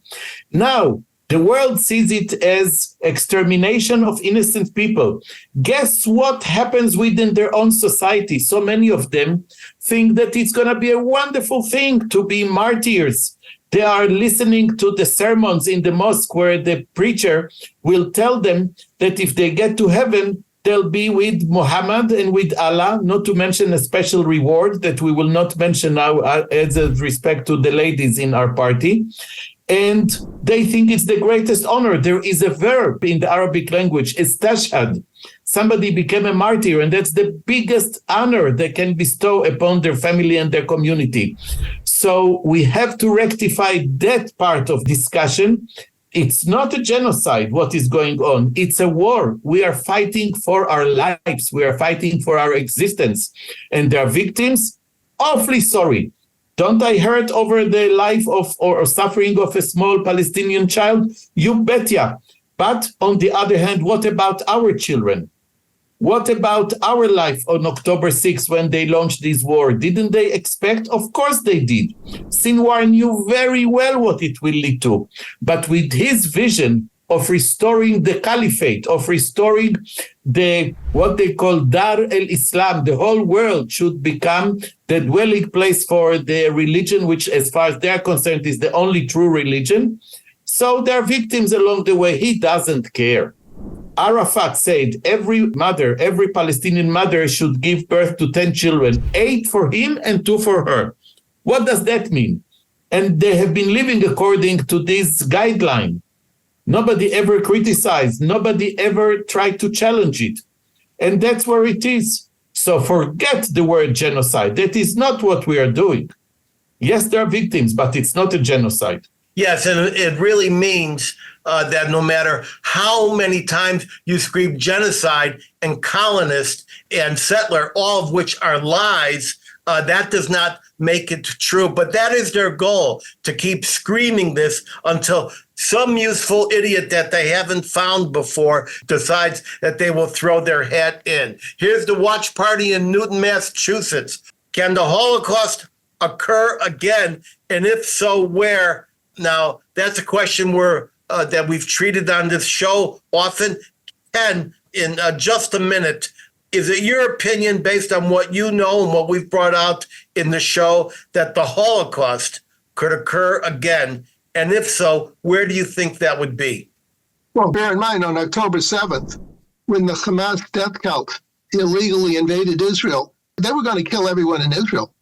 Speaker 4: Now, the world sees it as extermination of innocent people. Guess what happens within their own society? So many of them think that it's going to be a wonderful thing to be martyrs. They are listening to the sermons in the mosque where the preacher will tell them that if they get to heaven, they'll be with Muhammad and with Allah, not to mention a special reward that we will not mention now as a respect to the ladies in our party. And they think it's the greatest honor. There is a verb in the Arabic language, istashhad. Somebody became a martyr, and that's the biggest honor they can bestow upon their family and their community. So we have to rectify that part of discussion. It's not a genocide, what is going on. It's a war. We are fighting for our lives. We are fighting for our existence. And there are victims. Awfully sorry. Don't I hurt over the life of or suffering of a small Palestinian child? You betcha. But on the other hand, what about our children? What about our life on October 6th when they launched this war? Didn't they expect? Of course they did. Sinwar knew very well what it will lead to. But with his vision of restoring the caliphate, of restoring what they call Dar el-Islam, the whole world should become the dwelling place for the religion, which as far as they're concerned is the only true religion. So there are victims along the way. He doesn't care. Arafat said every Palestinian mother should give birth to 10 children, 8 for him and 2 for her. What does that mean? And they have been living according to this guideline. Nobody ever criticized. Nobody ever tried to challenge it. And that's where it is. So forget the word genocide. That is not what we are doing. Yes, there are victims, but it's not a genocide.
Speaker 1: Yes, and it really means that no matter how many times you scream genocide and colonist and settler, all of which are lies, that does not make it true. But that is their goal, to keep screaming this until some useful idiot that they haven't found before decides that they will throw their hat in. Here's the watch party in Newton, Massachusetts. Can the Holocaust occur again? And if so, where? Now, that's a question that we've treated on this show often. Ken, in just a minute, is it your opinion, based on what you know and what we've brought out in the show, that the Holocaust could occur again? And if so, where do you think that would be?
Speaker 3: Well, bear in mind, on October 7th, when the Hamas death cult illegally invaded Israel, they were going to kill everyone in Israel.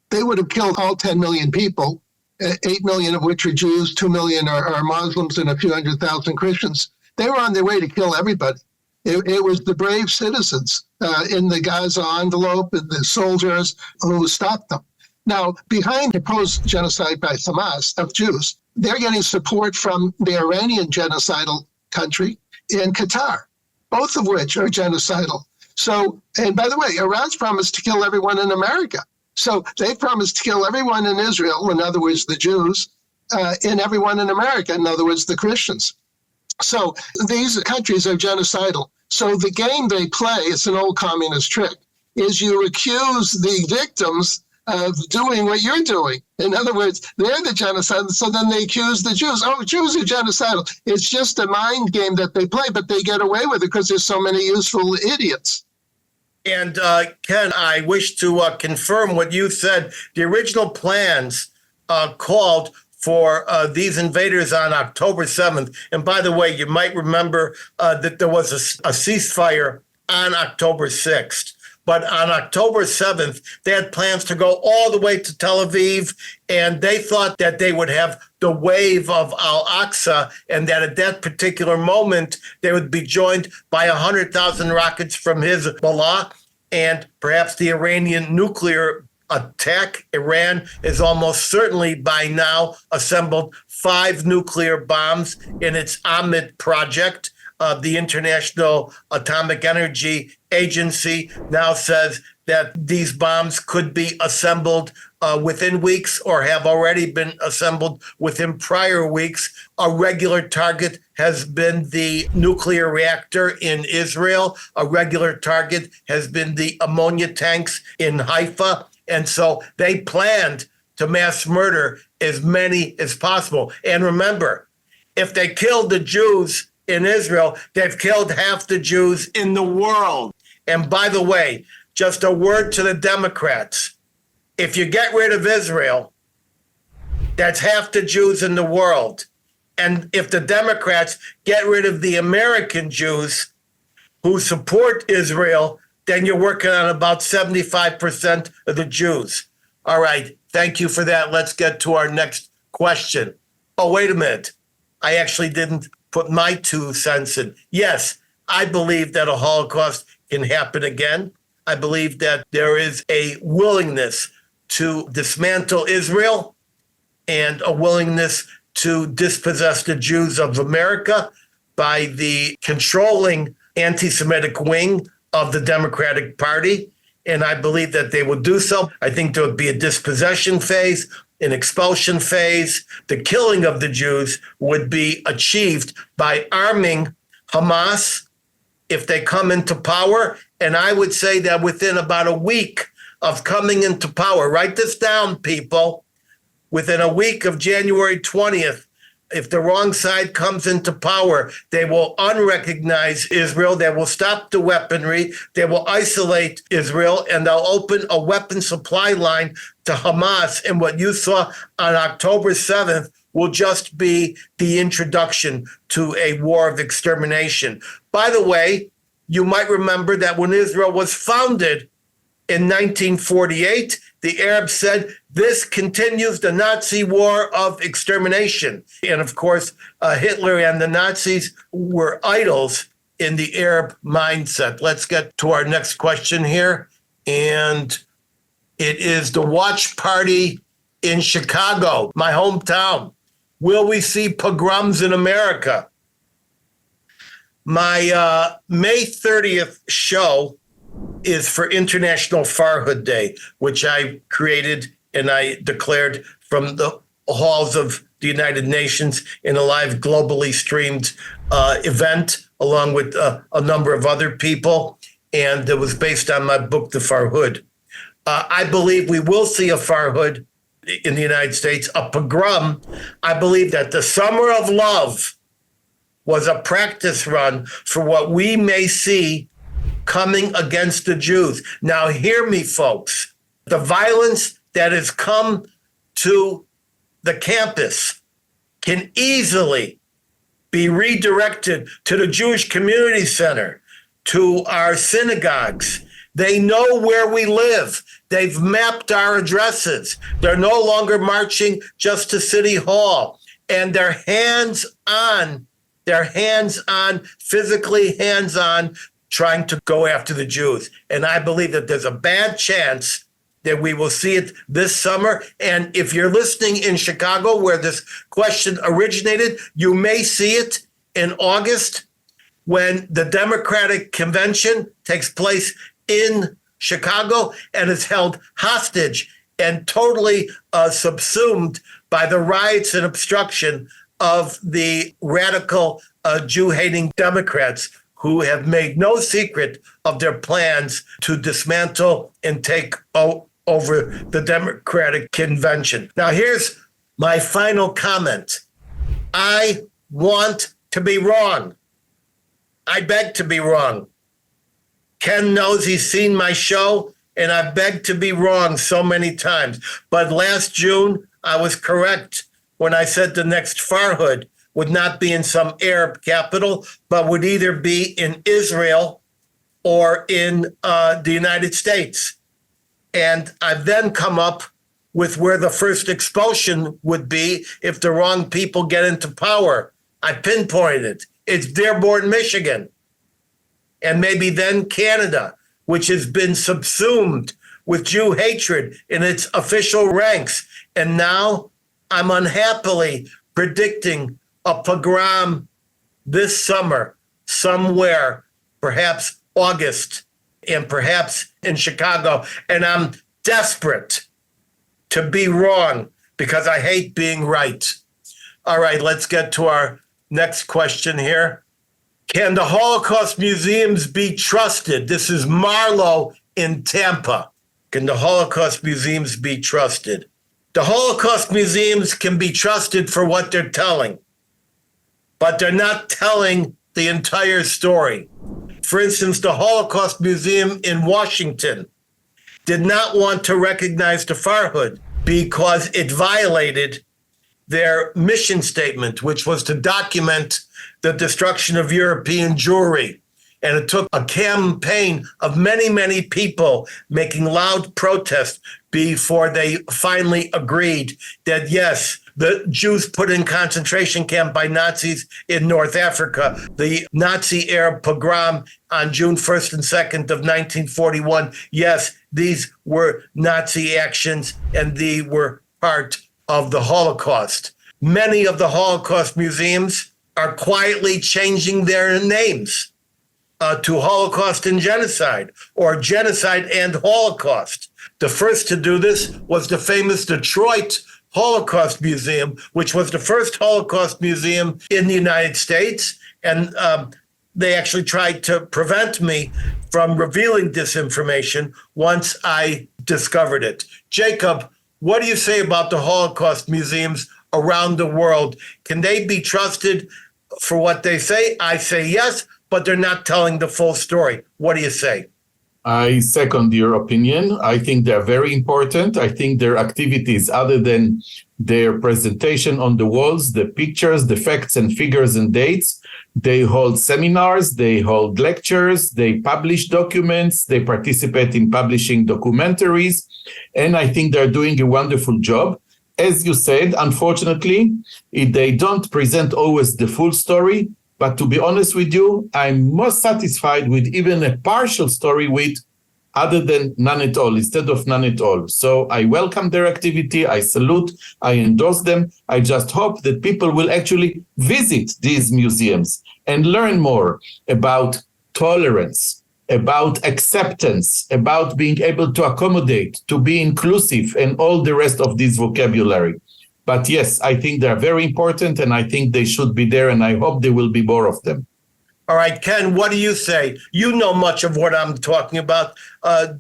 Speaker 3: They would have killed all 10 million people, 8 million of which are Jews, 2 million are Muslims, and a few 100,000 Christians. They were on their way to kill everybody. It was the brave citizens in the Gaza envelope and the soldiers who stopped them. Now, behind the post-genocide by Hamas of Jews, they're getting support from the Iranian genocidal country and Qatar, both of which are genocidal. So, and by the way, Iran's promised to kill everyone in America. So they promised to kill everyone in Israel, in other words, the Jews, and everyone in America, in other words, the Christians. So these countries are genocidal. So the game they play, it's an old communist trick, is you accuse the victims of doing what you're doing. In other words, they're the genocidal, so then they accuse the Jews. Oh, Jews are genocidal. It's just a mind game that they play, but they get away with it because there's so many useful idiots.
Speaker 1: And Ken, I wish to confirm what you said. The original plans called for these invaders on October 7th. And by the way, you might remember that there was a ceasefire on October 6th. But on October 7th, they had plans to go all the way to Tel Aviv, and they thought that they would have the wave of Al-Aqsa, and that at that particular moment, they would be joined by 100,000 rockets from Hezbollah and perhaps the Iranian nuclear attack. Iran is almost certainly by now assembled 5 nuclear bombs in its Ahmed project. The International Atomic Energy Agency now says that these bombs could be assembled within weeks or have already been assembled within prior weeks. A regular target has been the nuclear reactor in Israel. A regular target has been the ammonia tanks in Haifa. And so they planned to mass murder as many as possible. And remember, if they killed the Jews in Israel, they've killed half the Jews in the world. And by the way, just a word to the Democrats. If you get rid of Israel, that's half the Jews in the world. And if the Democrats get rid of the American Jews who support Israel, then you're working on about 75% of the Jews. All right, thank you for that. Let's get to our next question. Oh, wait a minute. I actually didn't put my 2 cents in. Yes, I believe that a Holocaust can happen again. I believe that there is a willingness to dismantle Israel and a willingness to dispossess the Jews of America by the controlling anti-Semitic wing of the Democratic Party. And I believe that they will do so. I think there would be a dispossession phase, an expulsion phase. The killing of the Jews would be achieved by arming Hamas if they come into power. And I would say that within about a week of coming into power, write this down, people, within a week of January 20th, if the wrong side comes into power, they will unrecognize Israel. They will stop the weaponry. They will isolate Israel, and they'll open a weapon supply line to Hamas. And what you saw on October 7th will just be the introduction to a war of extermination. By the way, you might remember that when Israel was founded in 1948, the Arabs said, this continues the Nazi war of extermination. And of course, Hitler and the Nazis were idols in the Arab mindset. Let's get to our next question here. And it is the watch party in Chicago, my hometown. Will we see pogroms in America? My May 30th show is for International Farhood Day, which I created and I declared from the halls of the United Nations in a live globally streamed event, along with a number of other people. And it was based on my book, The Farhood. I believe we will see a Farhood in the United States, a pogrom. I believe that the Summer of Love was a practice run for what we may see coming against the Jews. Now, hear me, folks. The violence that has come to the campus can easily be redirected to the Jewish Community Center, to our synagogues. They know where we live. They've mapped our addresses. They're no longer marching just to City Hall. And they're hands-on, physically hands-on, trying to go after the Jews. And I believe that there's a bad chance that we will see it this summer. And if you're listening in Chicago, where this question originated, you may see it in August when the Democratic Convention takes place in Chicago and is held hostage and totally subsumed by the riots and obstruction of the radical Jew-hating Democrats who have made no secret of their plans to dismantle and take over the Democratic Convention. Now, here's my final comment. I want to be wrong. I beg to be wrong. Ken knows he's seen my show, and I begged to be wrong so many times. But last June, I was correct when I said the next Farhood would not be in some Arab capital, but would either be in Israel or in the United States. And I've then come up with where the first expulsion would be if the wrong people get into power. I pinpointed. It's Dearborn, Michigan. And maybe then Canada, which has been subsumed with Jew hatred in its official ranks. And now I'm unhappily predicting a pogrom this summer, somewhere, perhaps August, and perhaps in Chicago. And I'm desperate to be wrong because I hate being right. All right, let's get to our next question here. Can the Holocaust museums be trusted? This is Marlo in Tampa. Can the Holocaust museums be trusted? The Holocaust museums can be trusted for what they're telling, but they're not telling the entire story. For instance, the Holocaust Museum in Washington did not want to recognize the Farhud because it violated their mission statement, which was to document the destruction of European Jewry. And it took a campaign of many, many people making loud protests before they finally agreed that, yes, the Jews put in concentration camp by Nazis in North Africa, the Nazi-era pogrom on June 1st and 2nd of 1941, yes, these were Nazi actions and they were part of the Holocaust. Many of the Holocaust museums are quietly changing their names to Holocaust and Genocide, or Genocide and Holocaust. The first to do this was the famous Detroit Holocaust Museum, which was the first Holocaust museum in the United States. And they actually tried to prevent me from revealing this information once I discovered it. Jacob, what do you say about the Holocaust museums around the world? Can they be trusted for what they say? I say yes, but they're not telling the full story. What do you say?
Speaker 4: I second your opinion. I think they're very important. I think their activities, other than their presentation on the walls, the pictures, the facts and figures and dates, they hold seminars, they hold lectures, they publish documents, they participate in publishing documentaries, and I think they're doing a wonderful job. As you said, unfortunately, they don't present always the full story. But to be honest with you, I'm most satisfied with even a partial story with other than none at all, instead of none at all. So I welcome their activity. I salute, I endorse them. I just hope that people will actually visit these museums and learn more about tolerance, about acceptance, about being able to accommodate, to be inclusive, and all the rest of this vocabulary. But yes, I think they're very important, and I think they should be there, and I hope there will be more of them.
Speaker 1: All right, Ken, what do you say? You know much of what I'm talking about.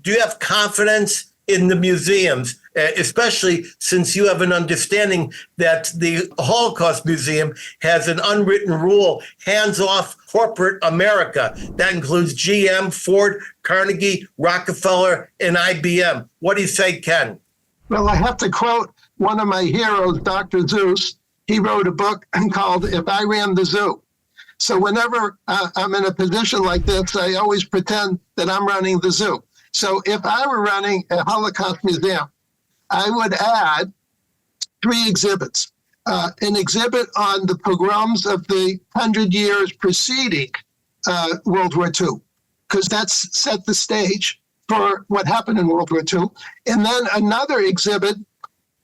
Speaker 1: Do you have confidence in the museums, especially since you have an understanding that the Holocaust Museum has an unwritten rule, hands off corporate America? That includes GM, Ford, Carnegie, Rockefeller, and IBM. What do you say, Ken?
Speaker 3: Well, I have to quote one of my heroes, Dr. Seuss. He wrote a book called If I Ran the Zoo. So whenever I'm in a position like this, I always pretend that I'm running the zoo. So if I were running a Holocaust museum, I would add 3 exhibits. An exhibit on the pogroms of the 100 years preceding World War II, because that's set the stage for what happened in World War II. And then another exhibit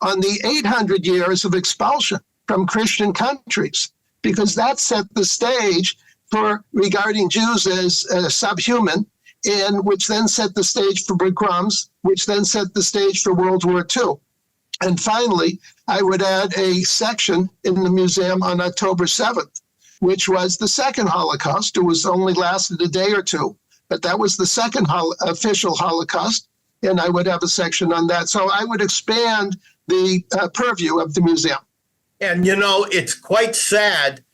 Speaker 3: on the 800 years of expulsion from Christian countries, because that set the stage for regarding Jews as subhuman, and which then set the stage for pogroms, which then set the stage for World War II. And finally, I would add a section in the museum on October 7th, which was the second Holocaust. It was only lasted a day or two, but that was the second official Holocaust, and I would have a section on that. So I would expand the purview of the museum.
Speaker 1: And, you know, it's quite sad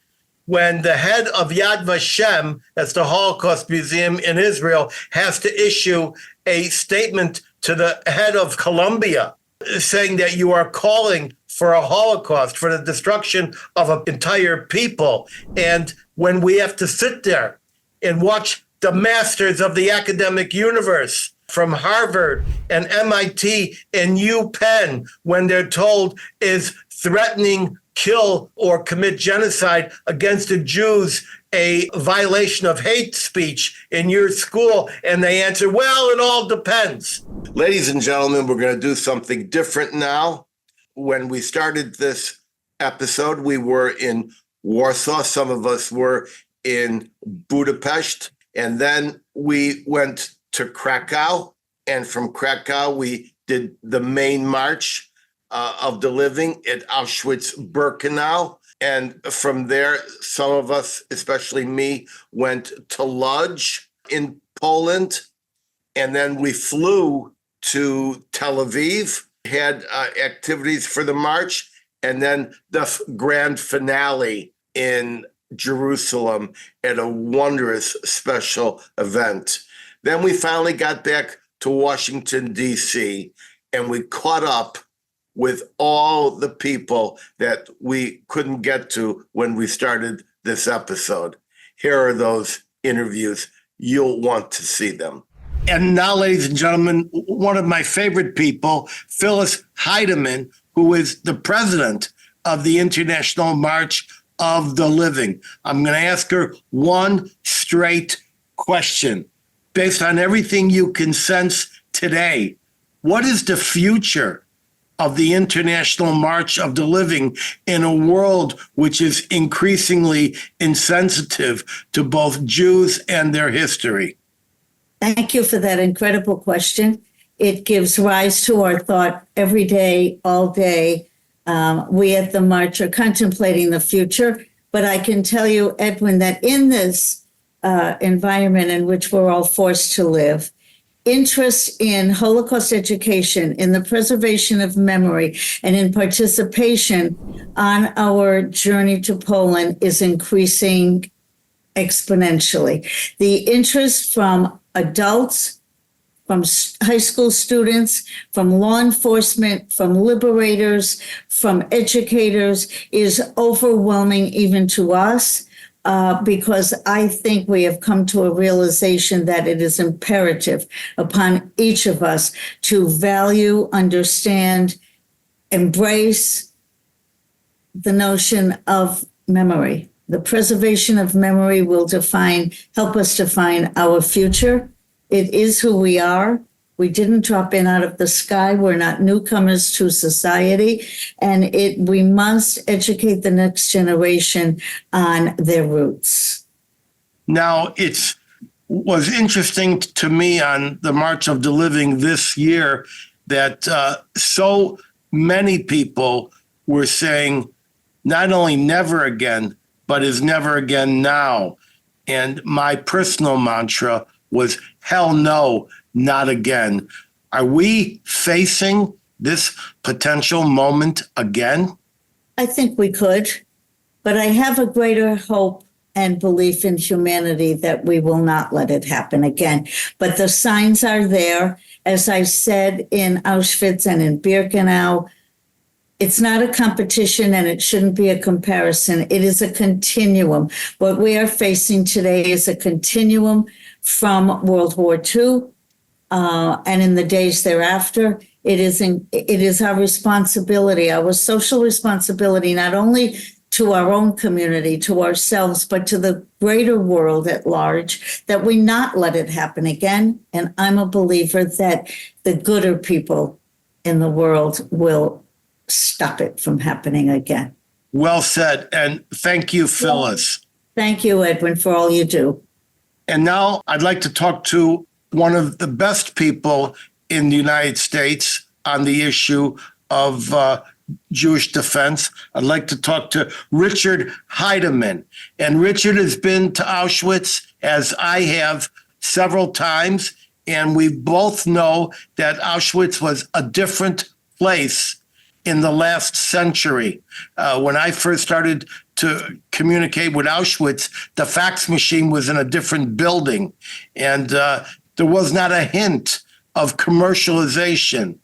Speaker 1: when the head of Yad Vashem, that's the Holocaust Museum in Israel, has to issue a statement to the head of Columbia saying that you are calling for a Holocaust, for the destruction of an entire people. And when we have to sit there and watch the masters of the academic universe from Harvard and MIT and UPenn, when they're told is threatening kill or commit genocide against the Jews a violation of hate speech in your school? And they answer, well, it all depends. Ladies and gentlemen, we're going to do something different now. When we started this episode, we were in Warsaw. Some of us were in Budapest. And then we went to Krakow. And from Krakow, we did the main march of the living at Auschwitz-Birkenau. And from there, some of us, especially me, went to Łódź in Poland. And then we flew to Tel Aviv, had activities for the march, and then the grand finale in Jerusalem at a wondrous special event. Then we finally got back to Washington, D.C., and we caught up with all the people that we couldn't get to when we started this episode. Here are those interviews. You'll want to see them. And now, ladies and gentlemen, one of my favorite people, Phyllis Heideman, who is the president of the International March of the Living. I'm going to ask her one straight question. Based on everything you can sense today, what is the future of the International March of the Living in a world which is increasingly insensitive to both Jews and their history?
Speaker 5: Thank you for that incredible question. It gives rise to our thought every day, all day. We at the March are contemplating the future, but I can tell you, Edwin, that in this environment in which we're all forced to live, interest in Holocaust education, in the preservation of memory, and in participation on our journey to Poland is increasing exponentially. The interest from adults, from high school students, from law enforcement, from liberators, from educators is overwhelming even to us. Because I think we have come to a realization that it is imperative upon each of us to value, understand, embrace the notion of memory. The preservation of memory will help us define our future. It is who we are. We didn't drop in out of the sky. We're not newcomers to society. And we must educate the next generation on their roots.
Speaker 1: Now, it was interesting to me on the March of the Living this year that so many people were saying not only never again, but is never again now. And my personal mantra was, hell no, not again. Are we facing this potential moment again?
Speaker 5: I think we could, but I have a greater hope and belief in humanity that we will not let it happen again. But the signs are there. As I said in Auschwitz and in Birkenau, it's not a competition and it shouldn't be a comparison. It is a continuum. What we are facing today is a continuum from World War II and in the days thereafter. It is our responsibility, our social responsibility, not only to our own community, to ourselves, but to the greater world at large, that we not let it happen again. And I'm a believer that the gooder people in the world will stop it from happening again.
Speaker 1: Well said. And thank you, Phyllis.
Speaker 5: Thank you, Edwin, for all you do.
Speaker 1: And now I'd like to talk to one of the best people in the United States on the issue of Jewish defense. I'd like to talk to Richard Heideman. And Richard has been to Auschwitz, as I have, several times. And we both know that Auschwitz was a different place in the last century. When I first started to communicate with Auschwitz, the fax machine was in a different building. And there was not a hint of commercialization.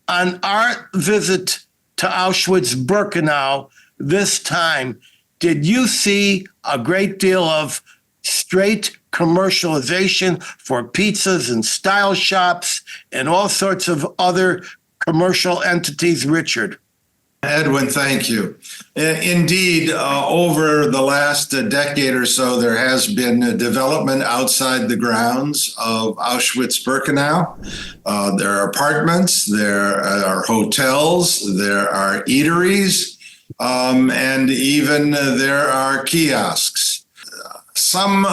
Speaker 1: On our visit to Auschwitz-Birkenau this time, did you see a great deal of straight commercialization for pizzas and style shops and all sorts of other commercial entities, Richard?
Speaker 6: Edwin, thank you. Indeed, over the last decade or so, there has been a development outside the grounds of Auschwitz-Birkenau. There are apartments, there are hotels, there are eateries, and even there are kiosks. Some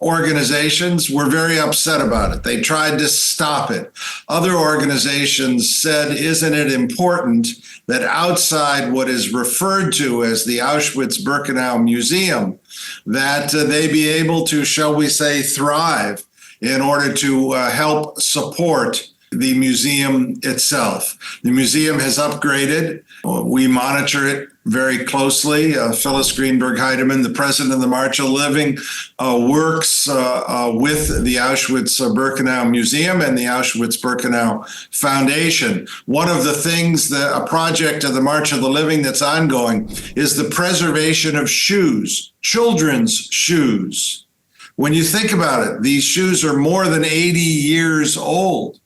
Speaker 6: organizations were very upset about it. They tried to stop it. Other organizations said, isn't it important that outside what is referred to as the Auschwitz-Birkenau Museum, that they be able to, shall we say, thrive in order to help support the museum itself. The museum has upgraded. We monitor it very closely. Phyllis Heideman, the president of the March of the Living, works with the Auschwitz-Birkenau Museum and the Auschwitz-Birkenau Foundation. One of the things, a project of the March of the Living that's ongoing, is the preservation of shoes, children's shoes. When you think about it, these shoes are more than 80 years old.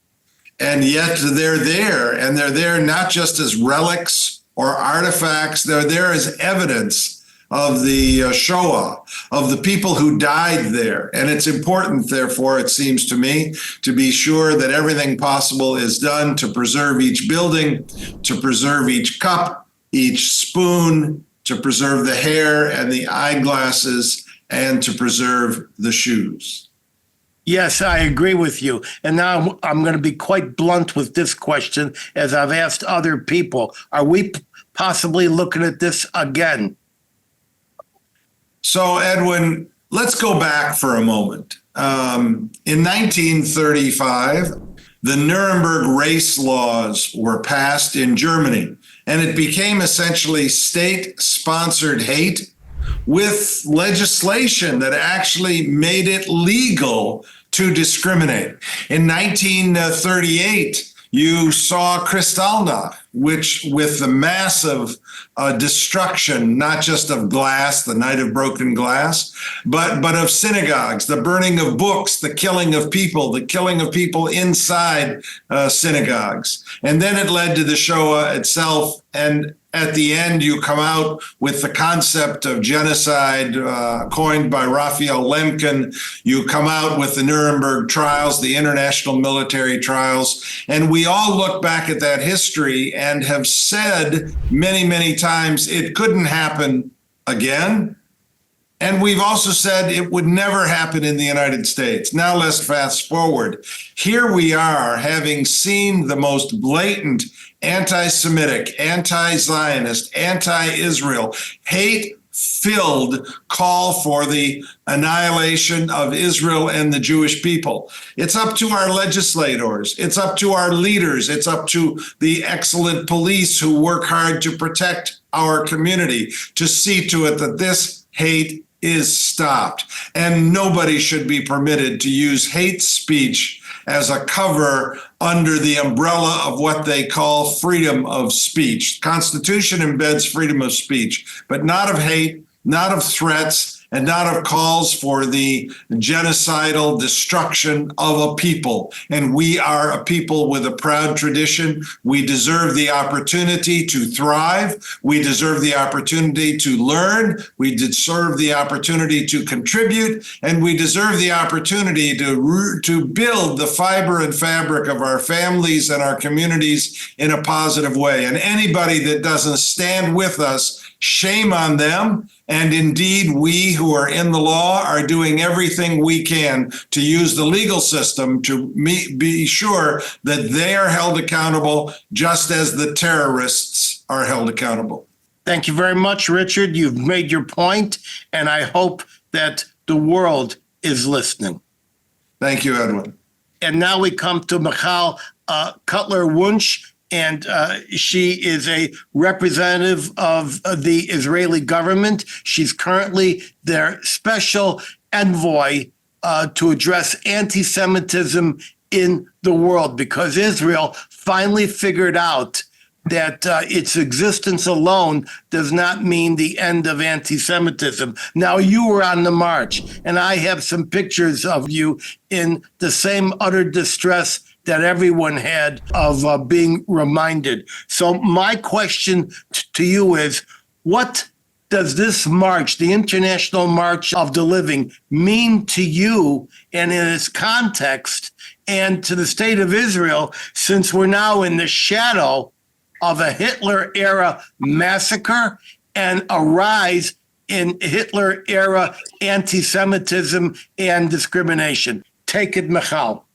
Speaker 6: And yet they're there, and they're there not just as relics or artifacts, they're there as evidence of the Shoah, of the people who died there. And it's important, therefore, it seems to me, to be sure that everything possible is done to preserve each building, to preserve each cup, each spoon, to preserve the hair and the eyeglasses, and to preserve the shoes.
Speaker 1: Yes, I agree with you. And now I'm going to be quite blunt with this question, as I've asked other people. Are we possibly looking at this again?
Speaker 6: So, Edwin, let's go back for a moment. In 1935, the Nuremberg race laws were passed in Germany, and it became essentially state-sponsored hate with legislation that actually made it legal to discriminate. In 1938, you saw Kristallnacht, which with the massive destruction, not just of glass, the night of broken glass, but of synagogues, the burning of books, the killing of people inside synagogues. And then it led to the Shoah itself. And at the end, you come out with the concept of genocide coined by Raphael Lemkin. You come out with the Nuremberg trials, the international military trials. And we all look back at that history and have said many, many times it couldn't happen again. And we've also said it would never happen in the United States. Now let's fast forward. Here we are, having seen the most blatant anti-Semitic, anti-Zionist, anti-Israel, hate-filled call for the annihilation of Israel and the Jewish people. It's up to our legislators. It's up to our leaders. It's up to the excellent police who work hard to protect our community to see to it that this hate is stopped. And nobody should be permitted to use hate speech as a cover under the umbrella of what they call freedom of speech. The Constitution embeds freedom of speech, but not of hate, not of threats, and not of calls for the genocidal destruction of a people. And we are a people with a proud tradition. We deserve the opportunity to thrive. We deserve the opportunity to learn. We deserve the opportunity to contribute. And we deserve the opportunity to build the fiber and fabric of our families and our communities in a positive way. And anybody that doesn't stand with us, shame on them. And indeed, we who are in the law are doing everything we can to use the legal system to be sure that they are held accountable just as the terrorists are held accountable.
Speaker 1: Thank you very much, Richard. You've made your point, and I hope that the world is listening.
Speaker 6: Thank you, Edwin.
Speaker 1: And now we come to Michal Cotler-Wunsch, and she is a representative of the Israeli government. She's currently their special envoy to address anti-Semitism in the world, because Israel finally figured out that its existence alone does not mean the end of anti-Semitism. Now, you were on the march, and I have some pictures of you in the same utter distress that everyone had of being reminded. So my question to you is, what does this march, the International March of the Living, mean to you and in its context and to the state of Israel, since we're now in the shadow of a Hitler-era massacre and a rise in Hitler-era anti-Semitism and discrimination? Take it, Michal.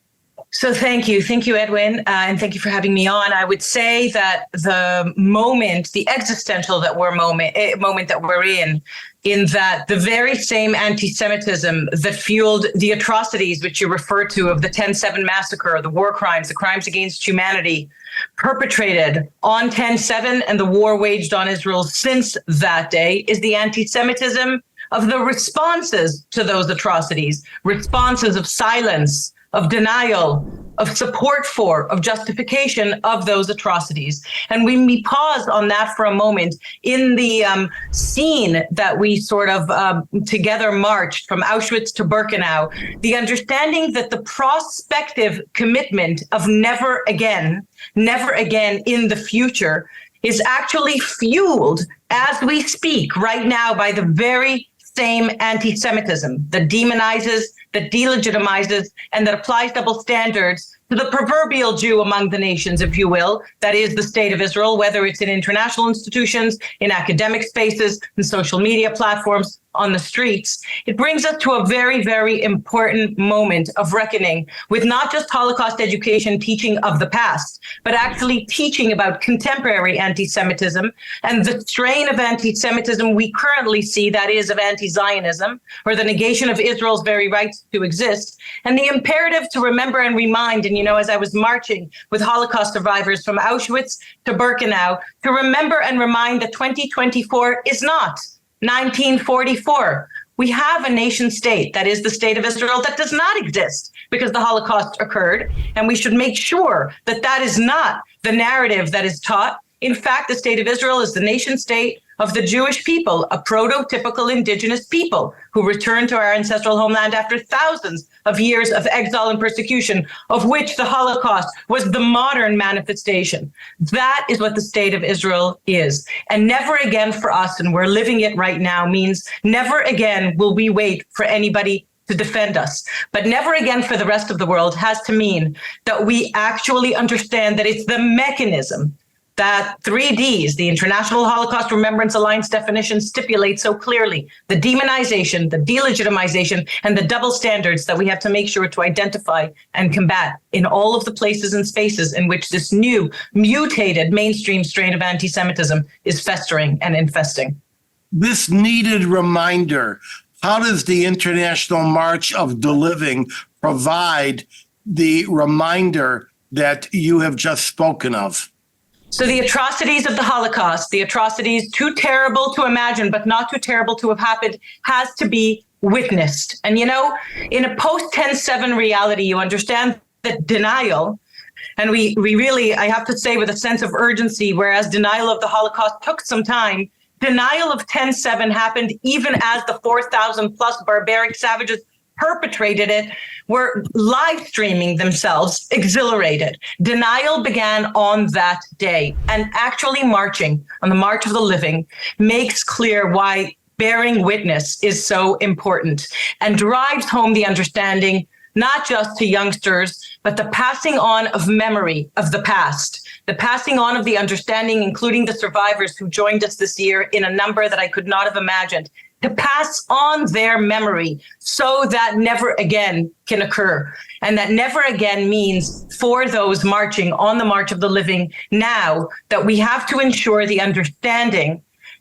Speaker 7: So thank you, Edwin, and thank you for having me on. I would say that the moment, the existential moment that we're in that the very same anti-Semitism that fueled the atrocities which you refer to of the 10/7 massacre, the war crimes, the crimes against humanity perpetrated on 10/7 and the war waged on Israel since that day, is the anti-Semitism of the responses to those atrocities, responses of silence, of denial, of support for, of justification of those atrocities. And when we pause on that for a moment, in the scene that we sort of together marched from Auschwitz to Birkenau, the understanding that the prospective commitment of never again in the future is actually fueled as we speak right now by the very same anti-Semitism that demonizes, that delegitimizes, and that applies double standards to the proverbial Jew among the nations, if you will, that is the state of Israel, whether it's in international institutions, in academic spaces, in social media platforms, on the streets. It brings us to a very, very important moment of reckoning with not just Holocaust education teaching of the past, but actually teaching about contemporary anti-Semitism and the strain of anti-Semitism we currently see, that is of anti-Zionism, or the negation of Israel's very rights to exist, and the imperative to remember and remind. And, as I was marching with Holocaust survivors from Auschwitz to Birkenau, to remember and remind that 2024 is not 1944. We have a nation state, that is the state of Israel, that does not exist because the Holocaust occurred. And we should make sure that that is not the narrative that is taught. In fact, the state of Israel is the nation state of the Jewish people, a prototypical indigenous people who returned to our ancestral homeland after thousands of years of exile and persecution, of which the Holocaust was the modern manifestation. That is what the state of Israel is. And never again for us, and we're living it right now, means never again will we wait for anybody to defend us. But never again for the rest of the world has to mean that we actually understand that it's the mechanism that 3Ds, the International Holocaust Remembrance Alliance definition, stipulates so clearly: the demonization, the delegitimization, and the double standards that we have to make sure to identify and combat in all of the places and spaces in which this new, mutated mainstream strain of anti-Semitism is festering and infesting.
Speaker 1: This needed reminder, how does the International March of the Living provide the reminder that you have just spoken of?
Speaker 7: So the atrocities of the Holocaust, the atrocities too terrible to imagine, but not too terrible to have happened, has to be witnessed. And, in a post-10/7 reality, you understand that denial, and we really, I have to say with a sense of urgency, whereas denial of the Holocaust took some time, denial of 10/7 happened even as the 4,000 plus barbaric savages perpetrated it were live streaming themselves, exhilarated. Denial began on that day, and actually marching on the March of the Living makes clear why bearing witness is so important and drives home the understanding, not just to youngsters, but the passing on of memory of the past, the passing on of the understanding, including the survivors who joined us this year in a number that I could not have imagined, to pass on their memory so that never again can occur. And that never again means for those marching on the March of the Living now that we have to ensure the understanding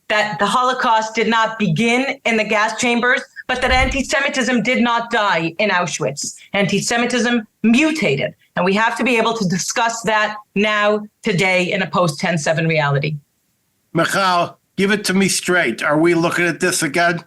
Speaker 7: that the Holocaust did not begin in the gas chambers, but that anti-Semitism did not die in Auschwitz. Anti-Semitism mutated. And we have to be able to discuss that now, today, in a post-10/7 reality.
Speaker 1: Michal, give it to me straight. Are we looking at this again?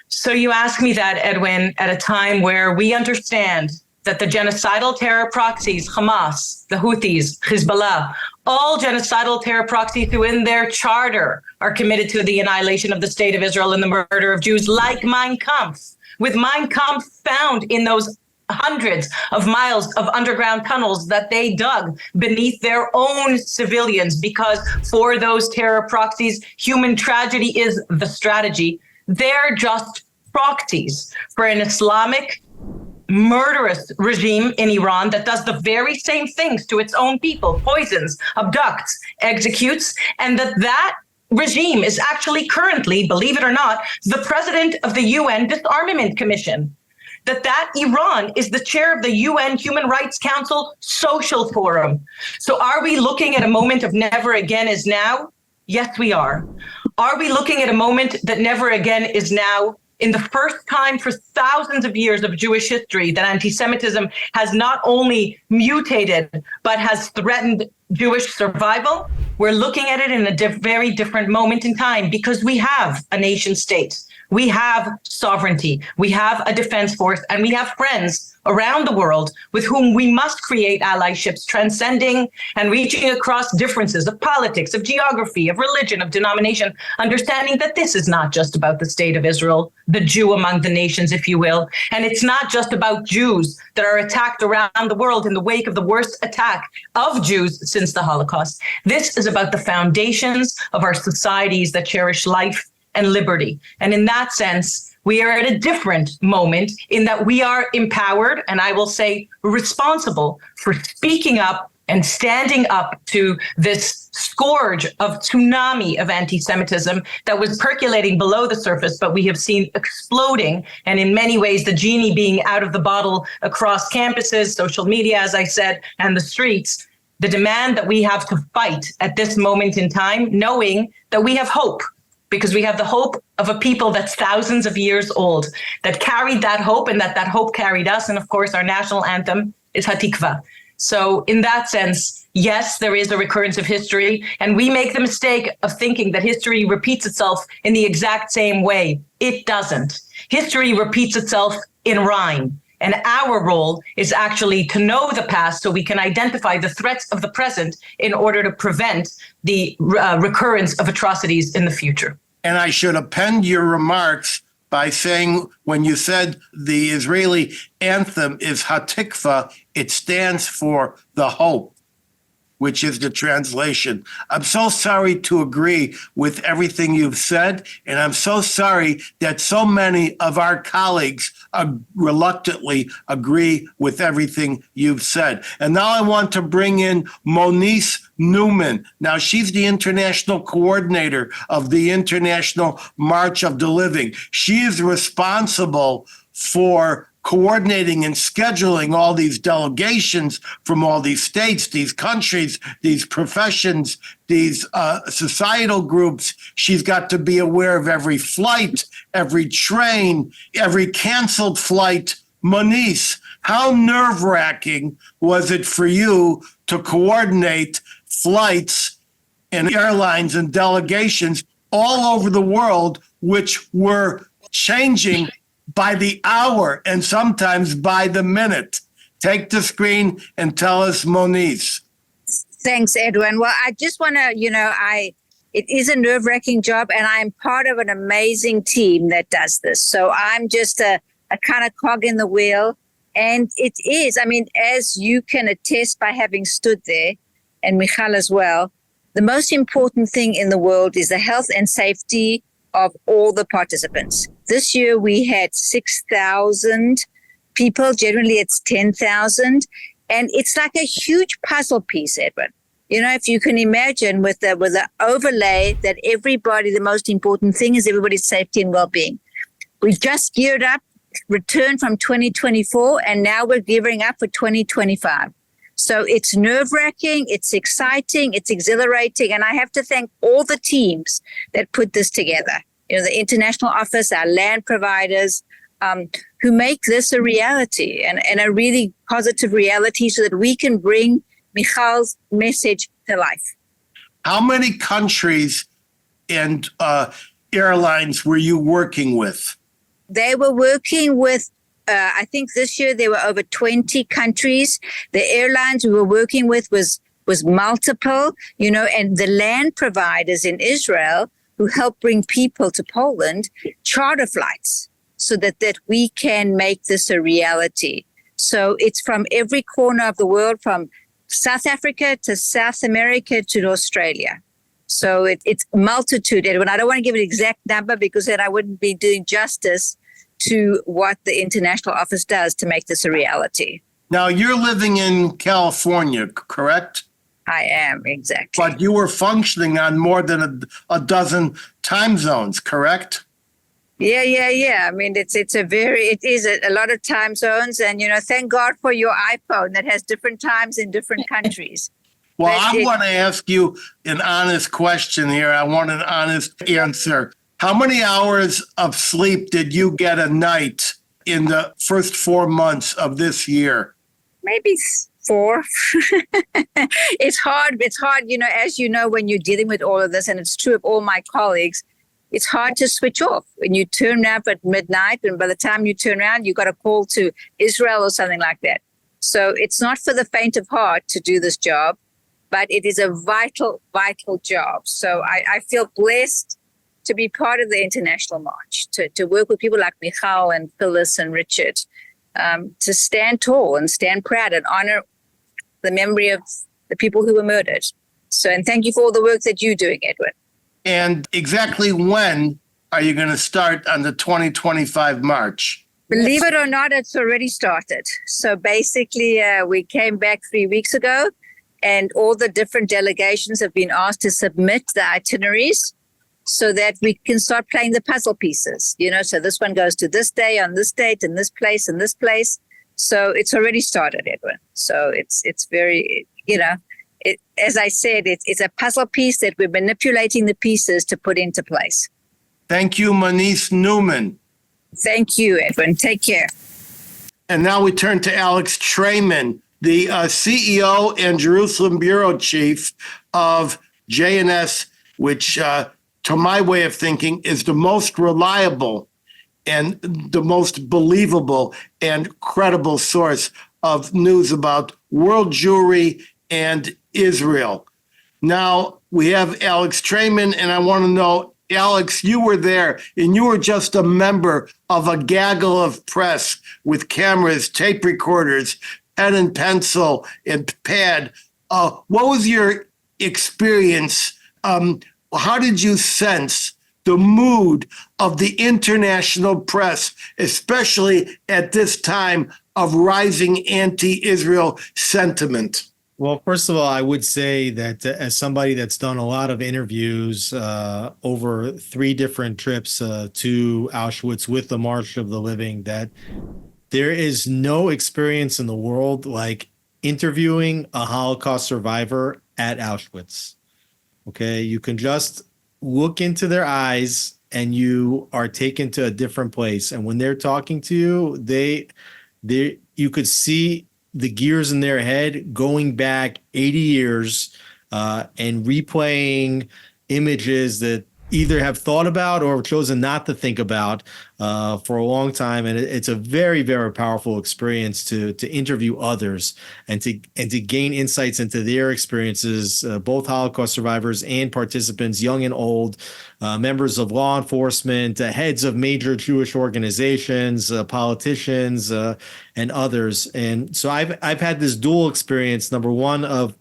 Speaker 7: So you ask me that, Edwin, at a time where we understand that the genocidal terror proxies, Hamas, the Houthis, Hezbollah, all genocidal terror proxies who in their charter are committed to the annihilation of the state of Israel and the murder of Jews, like Mein Kampf, with Mein Kampf found in those hundreds of miles of underground tunnels that they dug beneath their own civilians, because for those terror proxies, human tragedy is the strategy. They're just proxies for an Islamic murderous regime in Iran that does the very same things to its own people, poisons, abducts, executes, and that regime is actually currently, believe it or not, the president of the UN Disarmament Commission. That Iran is the chair of the UN Human Rights Council Social Forum. So are we looking at a moment of never again is now? Yes, we are. Are we looking at a moment that never again is now? In the first time for thousands of years of Jewish history that anti-Semitism has not only mutated, but has threatened Jewish survival, we're looking at it in a very different moment in time, because we have a nation state. We have sovereignty, we have a defense force, and we have friends around the world with whom we must create allyships, transcending and reaching across differences of politics, of geography, of religion, of denomination, understanding that this is not just about the state of Israel, the Jew among the nations, if you will. And it's not just about Jews that are attacked around the world in the wake of the worst attack of Jews since the Holocaust. This is about the foundations of our societies that cherish life and liberty. And in that sense, we are at a different moment in that we are empowered, and I will say responsible, for speaking up and standing up to this scourge of tsunami of anti-Semitism that was percolating below the surface, but we have seen exploding, and in many ways the genie being out of the bottle across campuses, social media, as I said, and the streets. The demand that we have to fight at this moment in time, knowing that we have hope, because we have the hope of a people that's thousands of years old, that carried that hope, and that hope carried us. And of course, our national anthem is Hatikva. So in that sense, yes, there is a recurrence of history, and we make the mistake of thinking that history repeats itself in the exact same way. It doesn't. History repeats itself in rhyme. And our role is actually to know the past so we can identify the threats of the present in order to prevent the recurrence of atrocities in the future.
Speaker 1: And I should append your remarks by saying, when you said the Israeli anthem is Hatikva, it stands for the hope, which is the translation. I'm so sorry to agree with everything you've said, and I'm so sorry that so many of our colleagues reluctantly agree with everything you've said. And now I want to bring in Monise Neumann. Now, she's the international coordinator of the International March of the Living. She is responsible for coordinating and scheduling all these delegations from all these states, these countries, these professions, these societal groups. She's got to be aware of every flight, every train, every canceled flight. Monise, how nerve-wracking was it for you to coordinate flights and airlines and delegations all over the world, which were changing by the hour and sometimes by the minute? Take the screen and tell us, Monise.
Speaker 8: Thanks, Edwin. Well, I just want to, it is a nerve-wracking job, and I'm part of an amazing team that does this. So I'm just a kind of cog in the wheel. And it is, as you can attest by having stood there, and Michal as well, the most important thing in the world is the health and safety of all the participants. This year we had 6,000 people. Generally it's 10,000. And it's like a huge puzzle piece, Edwin. If you can imagine with the overlay that everybody, the most important thing is everybody's safety and well-being. We've just geared up, returned from 2024, and now we're gearing up for 2025. So it's nerve-wracking, it's exciting, it's exhilarating, and I have to thank all the teams that put this together. The international office, our land providers, who make this a reality and a really positive reality so that we can bring Michal's message to life.
Speaker 1: How many countries and airlines were you working with?
Speaker 8: They were working with, I think this year there were over 20 countries. The airlines we were working with was multiple, and the land providers in Israel who help bring people to Poland, charter flights so that we can make this a reality. So it's from every corner of the world, from South Africa to South America to Australia. So it's multitude, Edwin. I don't want to give an exact number because then I wouldn't be doing justice to what the international office does to make this a reality.
Speaker 1: Now, you're living in California, correct?
Speaker 8: I am, exactly.
Speaker 1: But you were functioning on more than a dozen time zones, correct?
Speaker 8: Yeah. I mean, it is a lot of time zones, and thank God for your iPhone that has different times in different countries.
Speaker 1: Well, I want to ask you an honest question here. I want an honest answer. How many hours of sleep did you get a night in the first 4 months of this year?
Speaker 8: Maybe 4. It's hard, as you know, when you're dealing with all of this, and it's true of all my colleagues, it's hard to switch off. When you turn up at midnight, and by the time you turn around, you got a call to Israel or something like that. So it's not for the faint of heart to do this job, but it is a vital, vital job. So I feel blessed to be part of the International March, to work with people like Michal and Phyllis and Richard, to stand tall and stand proud and honor the memory of the people who were murdered. So, and thank you for all the work that you're doing, Edwin.
Speaker 1: And exactly when are you going to start on the 2025 March?
Speaker 8: Believe it or not, it's already started. So basically, we came back 3 weeks ago, and all the different delegations have been asked to submit the itineraries so that we can start playing the puzzle pieces. So this one goes to this day on this date and this place and this place. So it's already started, Edwin. So it's very, as I said, it's a puzzle piece that we're manipulating the pieces to put into place.
Speaker 1: Thank you, Monise Neumann.
Speaker 8: Thank you, Edwin. Take care.
Speaker 1: And now we turn to Alex Traiman, the CEO and Jerusalem Bureau Chief of JNS, which, to my way of thinking, is the most reliable and the most believable and credible source of news about world Jewry and Israel. Now we have Alex Traiman, and I want to know, Alex, you were there, and you were just a member of a gaggle of press with cameras, tape recorders, pen and pencil, and pad. What was your experience? How did you sense the mood of the international press, especially at this time of rising anti-Israel sentiment?
Speaker 9: Well, first of all, I would say that as somebody that's done a lot of interviews over 3 different trips to Auschwitz with the March of the Living, that there is no experience in the world like interviewing a Holocaust survivor at Auschwitz. Okay, you can just look into their eyes and you are taken to a different place. And when they're talking to you, you could see the gears in their head going back 80 years and replaying images that either have thought about or chosen not to think about for a long time. And it's a very, very powerful experience to interview others and to gain insights into their experiences, both Holocaust survivors and participants, young and old, members of law enforcement, heads of major Jewish organizations, politicians, and others. And so I've had this dual experience, number one, of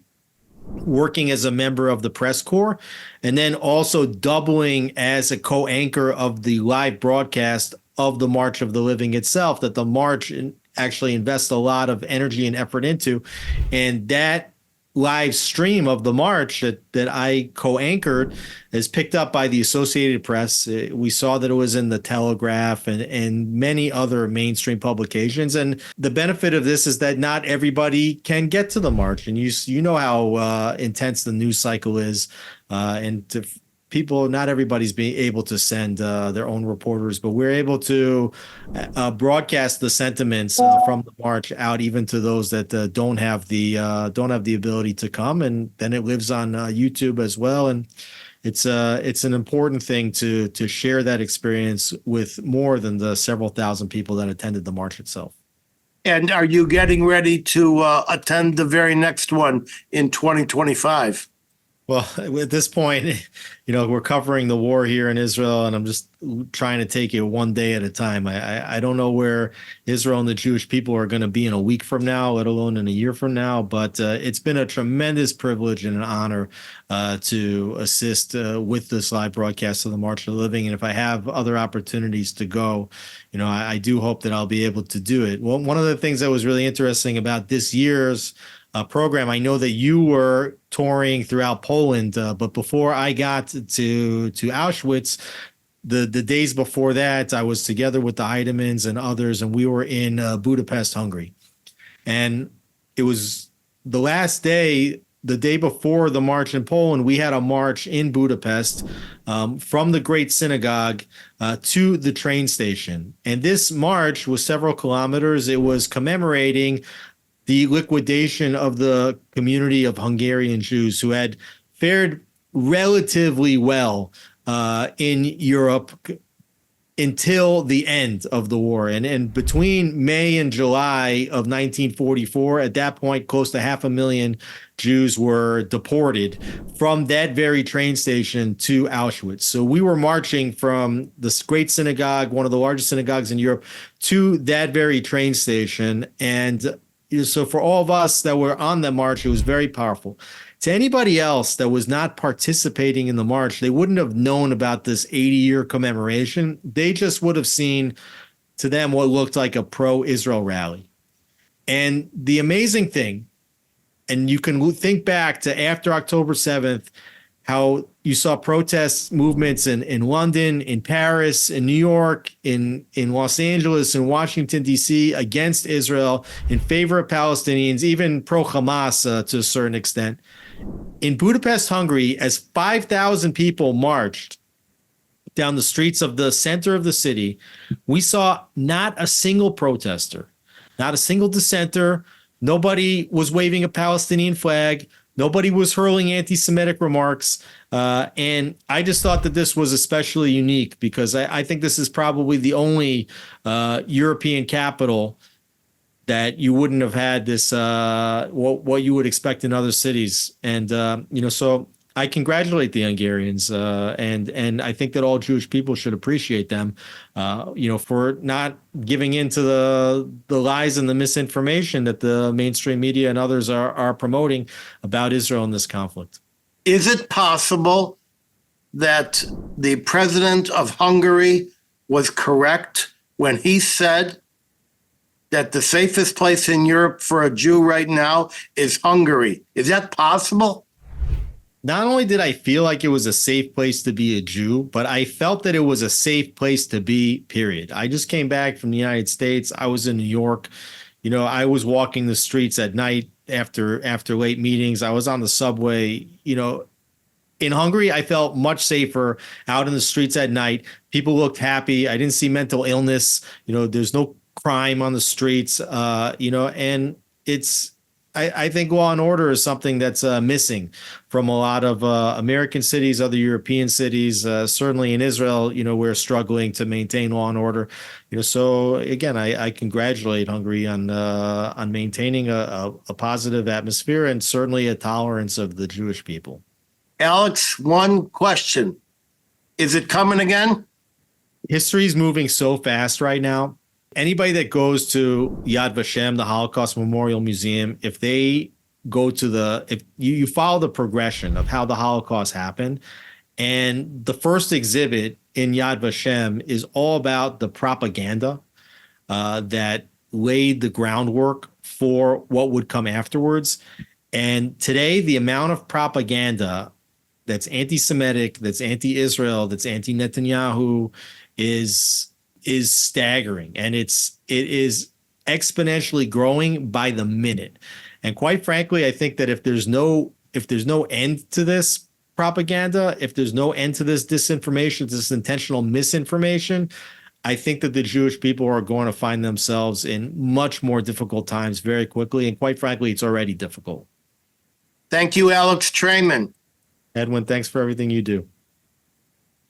Speaker 9: working as a member of the press corps, and then also doubling as a co-anchor of the live broadcast of the March of the Living itself, that the March actually invests a lot of energy and effort into. And that live stream of the March that I co-anchored is picked up by the Associated Press. We saw that it was in the Telegraph and many other mainstream publications. And the benefit of this is that not everybody can get to the March. And you know how intense the news cycle is. And to people, not everybody's being able to send their own reporters, but we're able to broadcast the sentiments from the march out even to those that don't have the ability to come, and then it lives on YouTube as well. And it's an important thing to share that experience with more than the several thousand people that attended the march itself.
Speaker 1: And are you getting ready to attend the very next one in 2025?
Speaker 9: Well, at this point, we're covering the war here in Israel, and I'm just trying to take it one day at a time. I don't know where Israel and the Jewish people are going to be in a week from now, let alone in a year from now. But it's been a tremendous privilege and an honor to assist with this live broadcast of the March of the Living. And if I have other opportunities to go, I do hope that I'll be able to do it. Well, one of the things that was really interesting about this year's program, I know that you were touring throughout Poland, but before I got to Auschwitz, the days before that, I was together with the Heidemans and others, and we were in Budapest, Hungary. And it was the last day, the day before the march in Poland, we had a march in Budapest from the Great Synagogue to the train station. And this march was several kilometers. It was commemorating the liquidation of the community of Hungarian Jews who had fared relatively well in Europe until the end of the war. And between May and July of 1944, at that point, close to 500,000 Jews were deported from that very train station to Auschwitz. So we were marching from this great synagogue, one of the largest synagogues in Europe, to that very train station. And so for all of us that were on the march, it was very powerful. To anybody else that was not participating in the march, they wouldn't have known about this 80-year commemoration. They just would have seen, to them, what looked like a pro-Israel rally. And the amazing thing, and you can think back to after October 7th, how you saw protest movements in London, in Paris, in New York, in Los Angeles, in Washington, D.C., against Israel, in favor of Palestinians, even pro-Hamas to a certain extent. In Budapest, Hungary, as 5,000 people marched down the streets of the center of the city, we saw not a single protester, not a single dissenter. Nobody was waving a Palestinian flag. Nobody was hurling anti-Semitic remarks. And I just thought that this was especially unique because I think this is probably the only European capital that you wouldn't have had this, what you would expect in other cities. And, so I congratulate the Hungarians, and I think that all Jewish people should appreciate them, for not giving in to the lies and the misinformation that the mainstream media and others are promoting about Israel in this conflict.
Speaker 1: Is it possible that the president of Hungary was correct when he said that the safest place in Europe for a Jew right now is Hungary? Is that possible?
Speaker 9: Not only did I feel like it was a safe place to be a Jew, but I felt that it was a safe place to be, period. I just came back from the United States. I was in New York. I was walking the streets at night after late meetings. I was on the subway. In Hungary, I felt much safer out in the streets at night. People looked happy. I didn't see mental illness. There's no crime on the streets, and I think law and order is something that's missing from a lot of American cities, other European cities. Certainly in Israel, we're struggling to maintain law and order. So again, I congratulate Hungary on maintaining a positive atmosphere and certainly a tolerance of the Jewish people.
Speaker 1: Alex, one question. Is it coming again?
Speaker 9: History is moving so fast right now. Anybody that goes to Yad Vashem, the Holocaust Memorial Museum, if they go to if you follow the progression of how the Holocaust happened, and the first exhibit in Yad Vashem is all about the propaganda that laid the groundwork for what would come afterwards. And today, the amount of propaganda that's anti-Semitic, that's anti-Israel, that's anti-Netanyahu is staggering, and it is exponentially growing by the minute. And quite frankly, I think that if there's no end to this propaganda, if there's no end to this disinformation, this intentional misinformation, I think that the Jewish people are going to find themselves in much more difficult times very quickly. And quite frankly, it's already difficult.
Speaker 1: Thank you, Alex Traiman.
Speaker 9: Edwin, thanks for everything you do.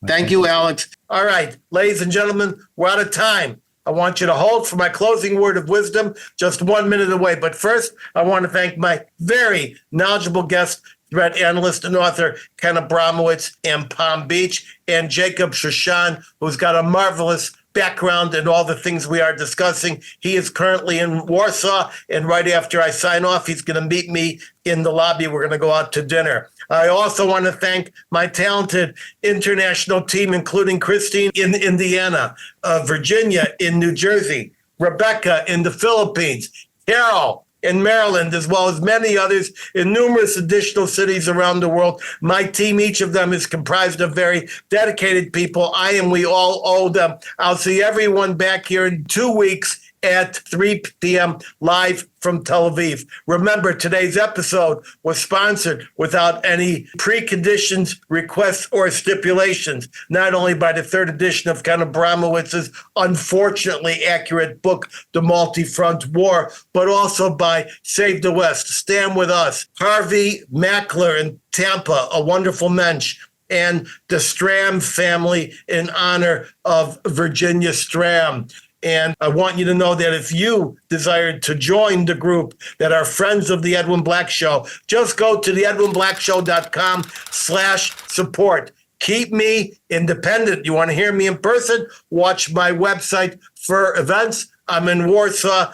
Speaker 1: Thank you, Alex. All right, ladies and gentlemen, we're out of time. I want you to hold for my closing word of wisdom, just 1 minute away. But first, I want to thank my very knowledgeable guest, threat analyst and author Ken Abramowitz in Palm Beach, and Jacob Shoshan, who's got a marvelous background in all the things we are discussing. He is currently in Warsaw, and right after I sign off, he's going to meet me in the lobby. We're going to go out to dinner. I also want to thank my talented international team, including Christine in Indiana, Virginia in New Jersey, Rebecca in the Philippines, Carol in Maryland, as well as many others in numerous additional cities around the world. My team, each of them, is comprised of very dedicated people. We all owe them. I'll see everyone back here in 2 weeks at 3 p.m. live from Tel Aviv. Remember, today's episode was sponsored without any preconditions, requests, or stipulations, not only by the third edition of Ken Abramowitz's unfortunately accurate book, The Multi-Front War, but also by Save the West, Stand With Us, Harvey Mackler in Tampa, a wonderful mensch, and the Stram family in honor of Virginia Stram. And I want you to know that if you desire to join the group that are friends of the Edwin Black Show, just go to theedwinblackshow.com/support. Keep me independent. You want to hear me in person? Watch my website for events. I'm in Warsaw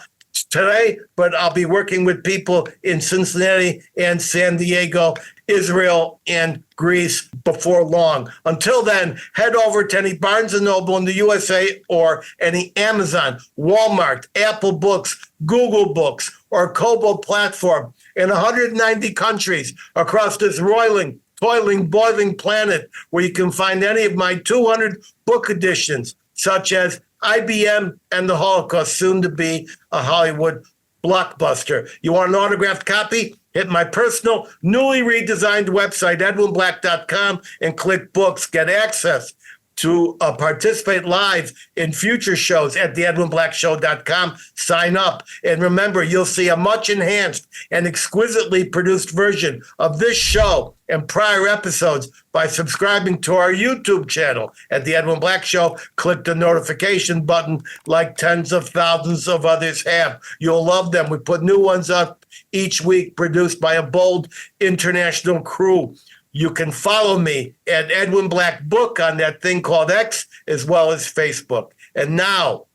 Speaker 1: today, but I'll be working with people in Cincinnati and San Diego, Israel, and Greece before long. Until then, head over to any Barnes & Noble in the USA or any Amazon, Walmart, Apple Books, Google Books, or Kobo platform in 190 countries across this roiling, toiling, boiling planet, where you can find any of my 200 book editions, such as IBM and the Holocaust, soon to be a Hollywood blockbuster. You want an autographed copy? Hit my personal, newly redesigned website, edwinblack.com, and click books. Get access to participate live in future shows at theedwinblackshow.com. Sign up. And remember, you'll see a much enhanced and exquisitely produced version of this show and prior episodes by subscribing to our YouTube channel at The Edwin Black Show. Click the notification button like tens of thousands of others have. You'll love them. We put new ones up each week, produced by a bold international crew. You can follow me at Edwin Black Book on that thing called X, as well as Facebook. And now,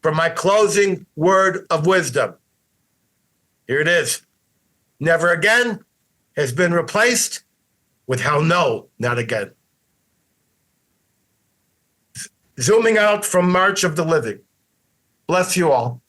Speaker 1: for my closing word of wisdom. Here it is. Never again has been replaced with hell no, not again. Zooming out from March of the Living. Bless you all.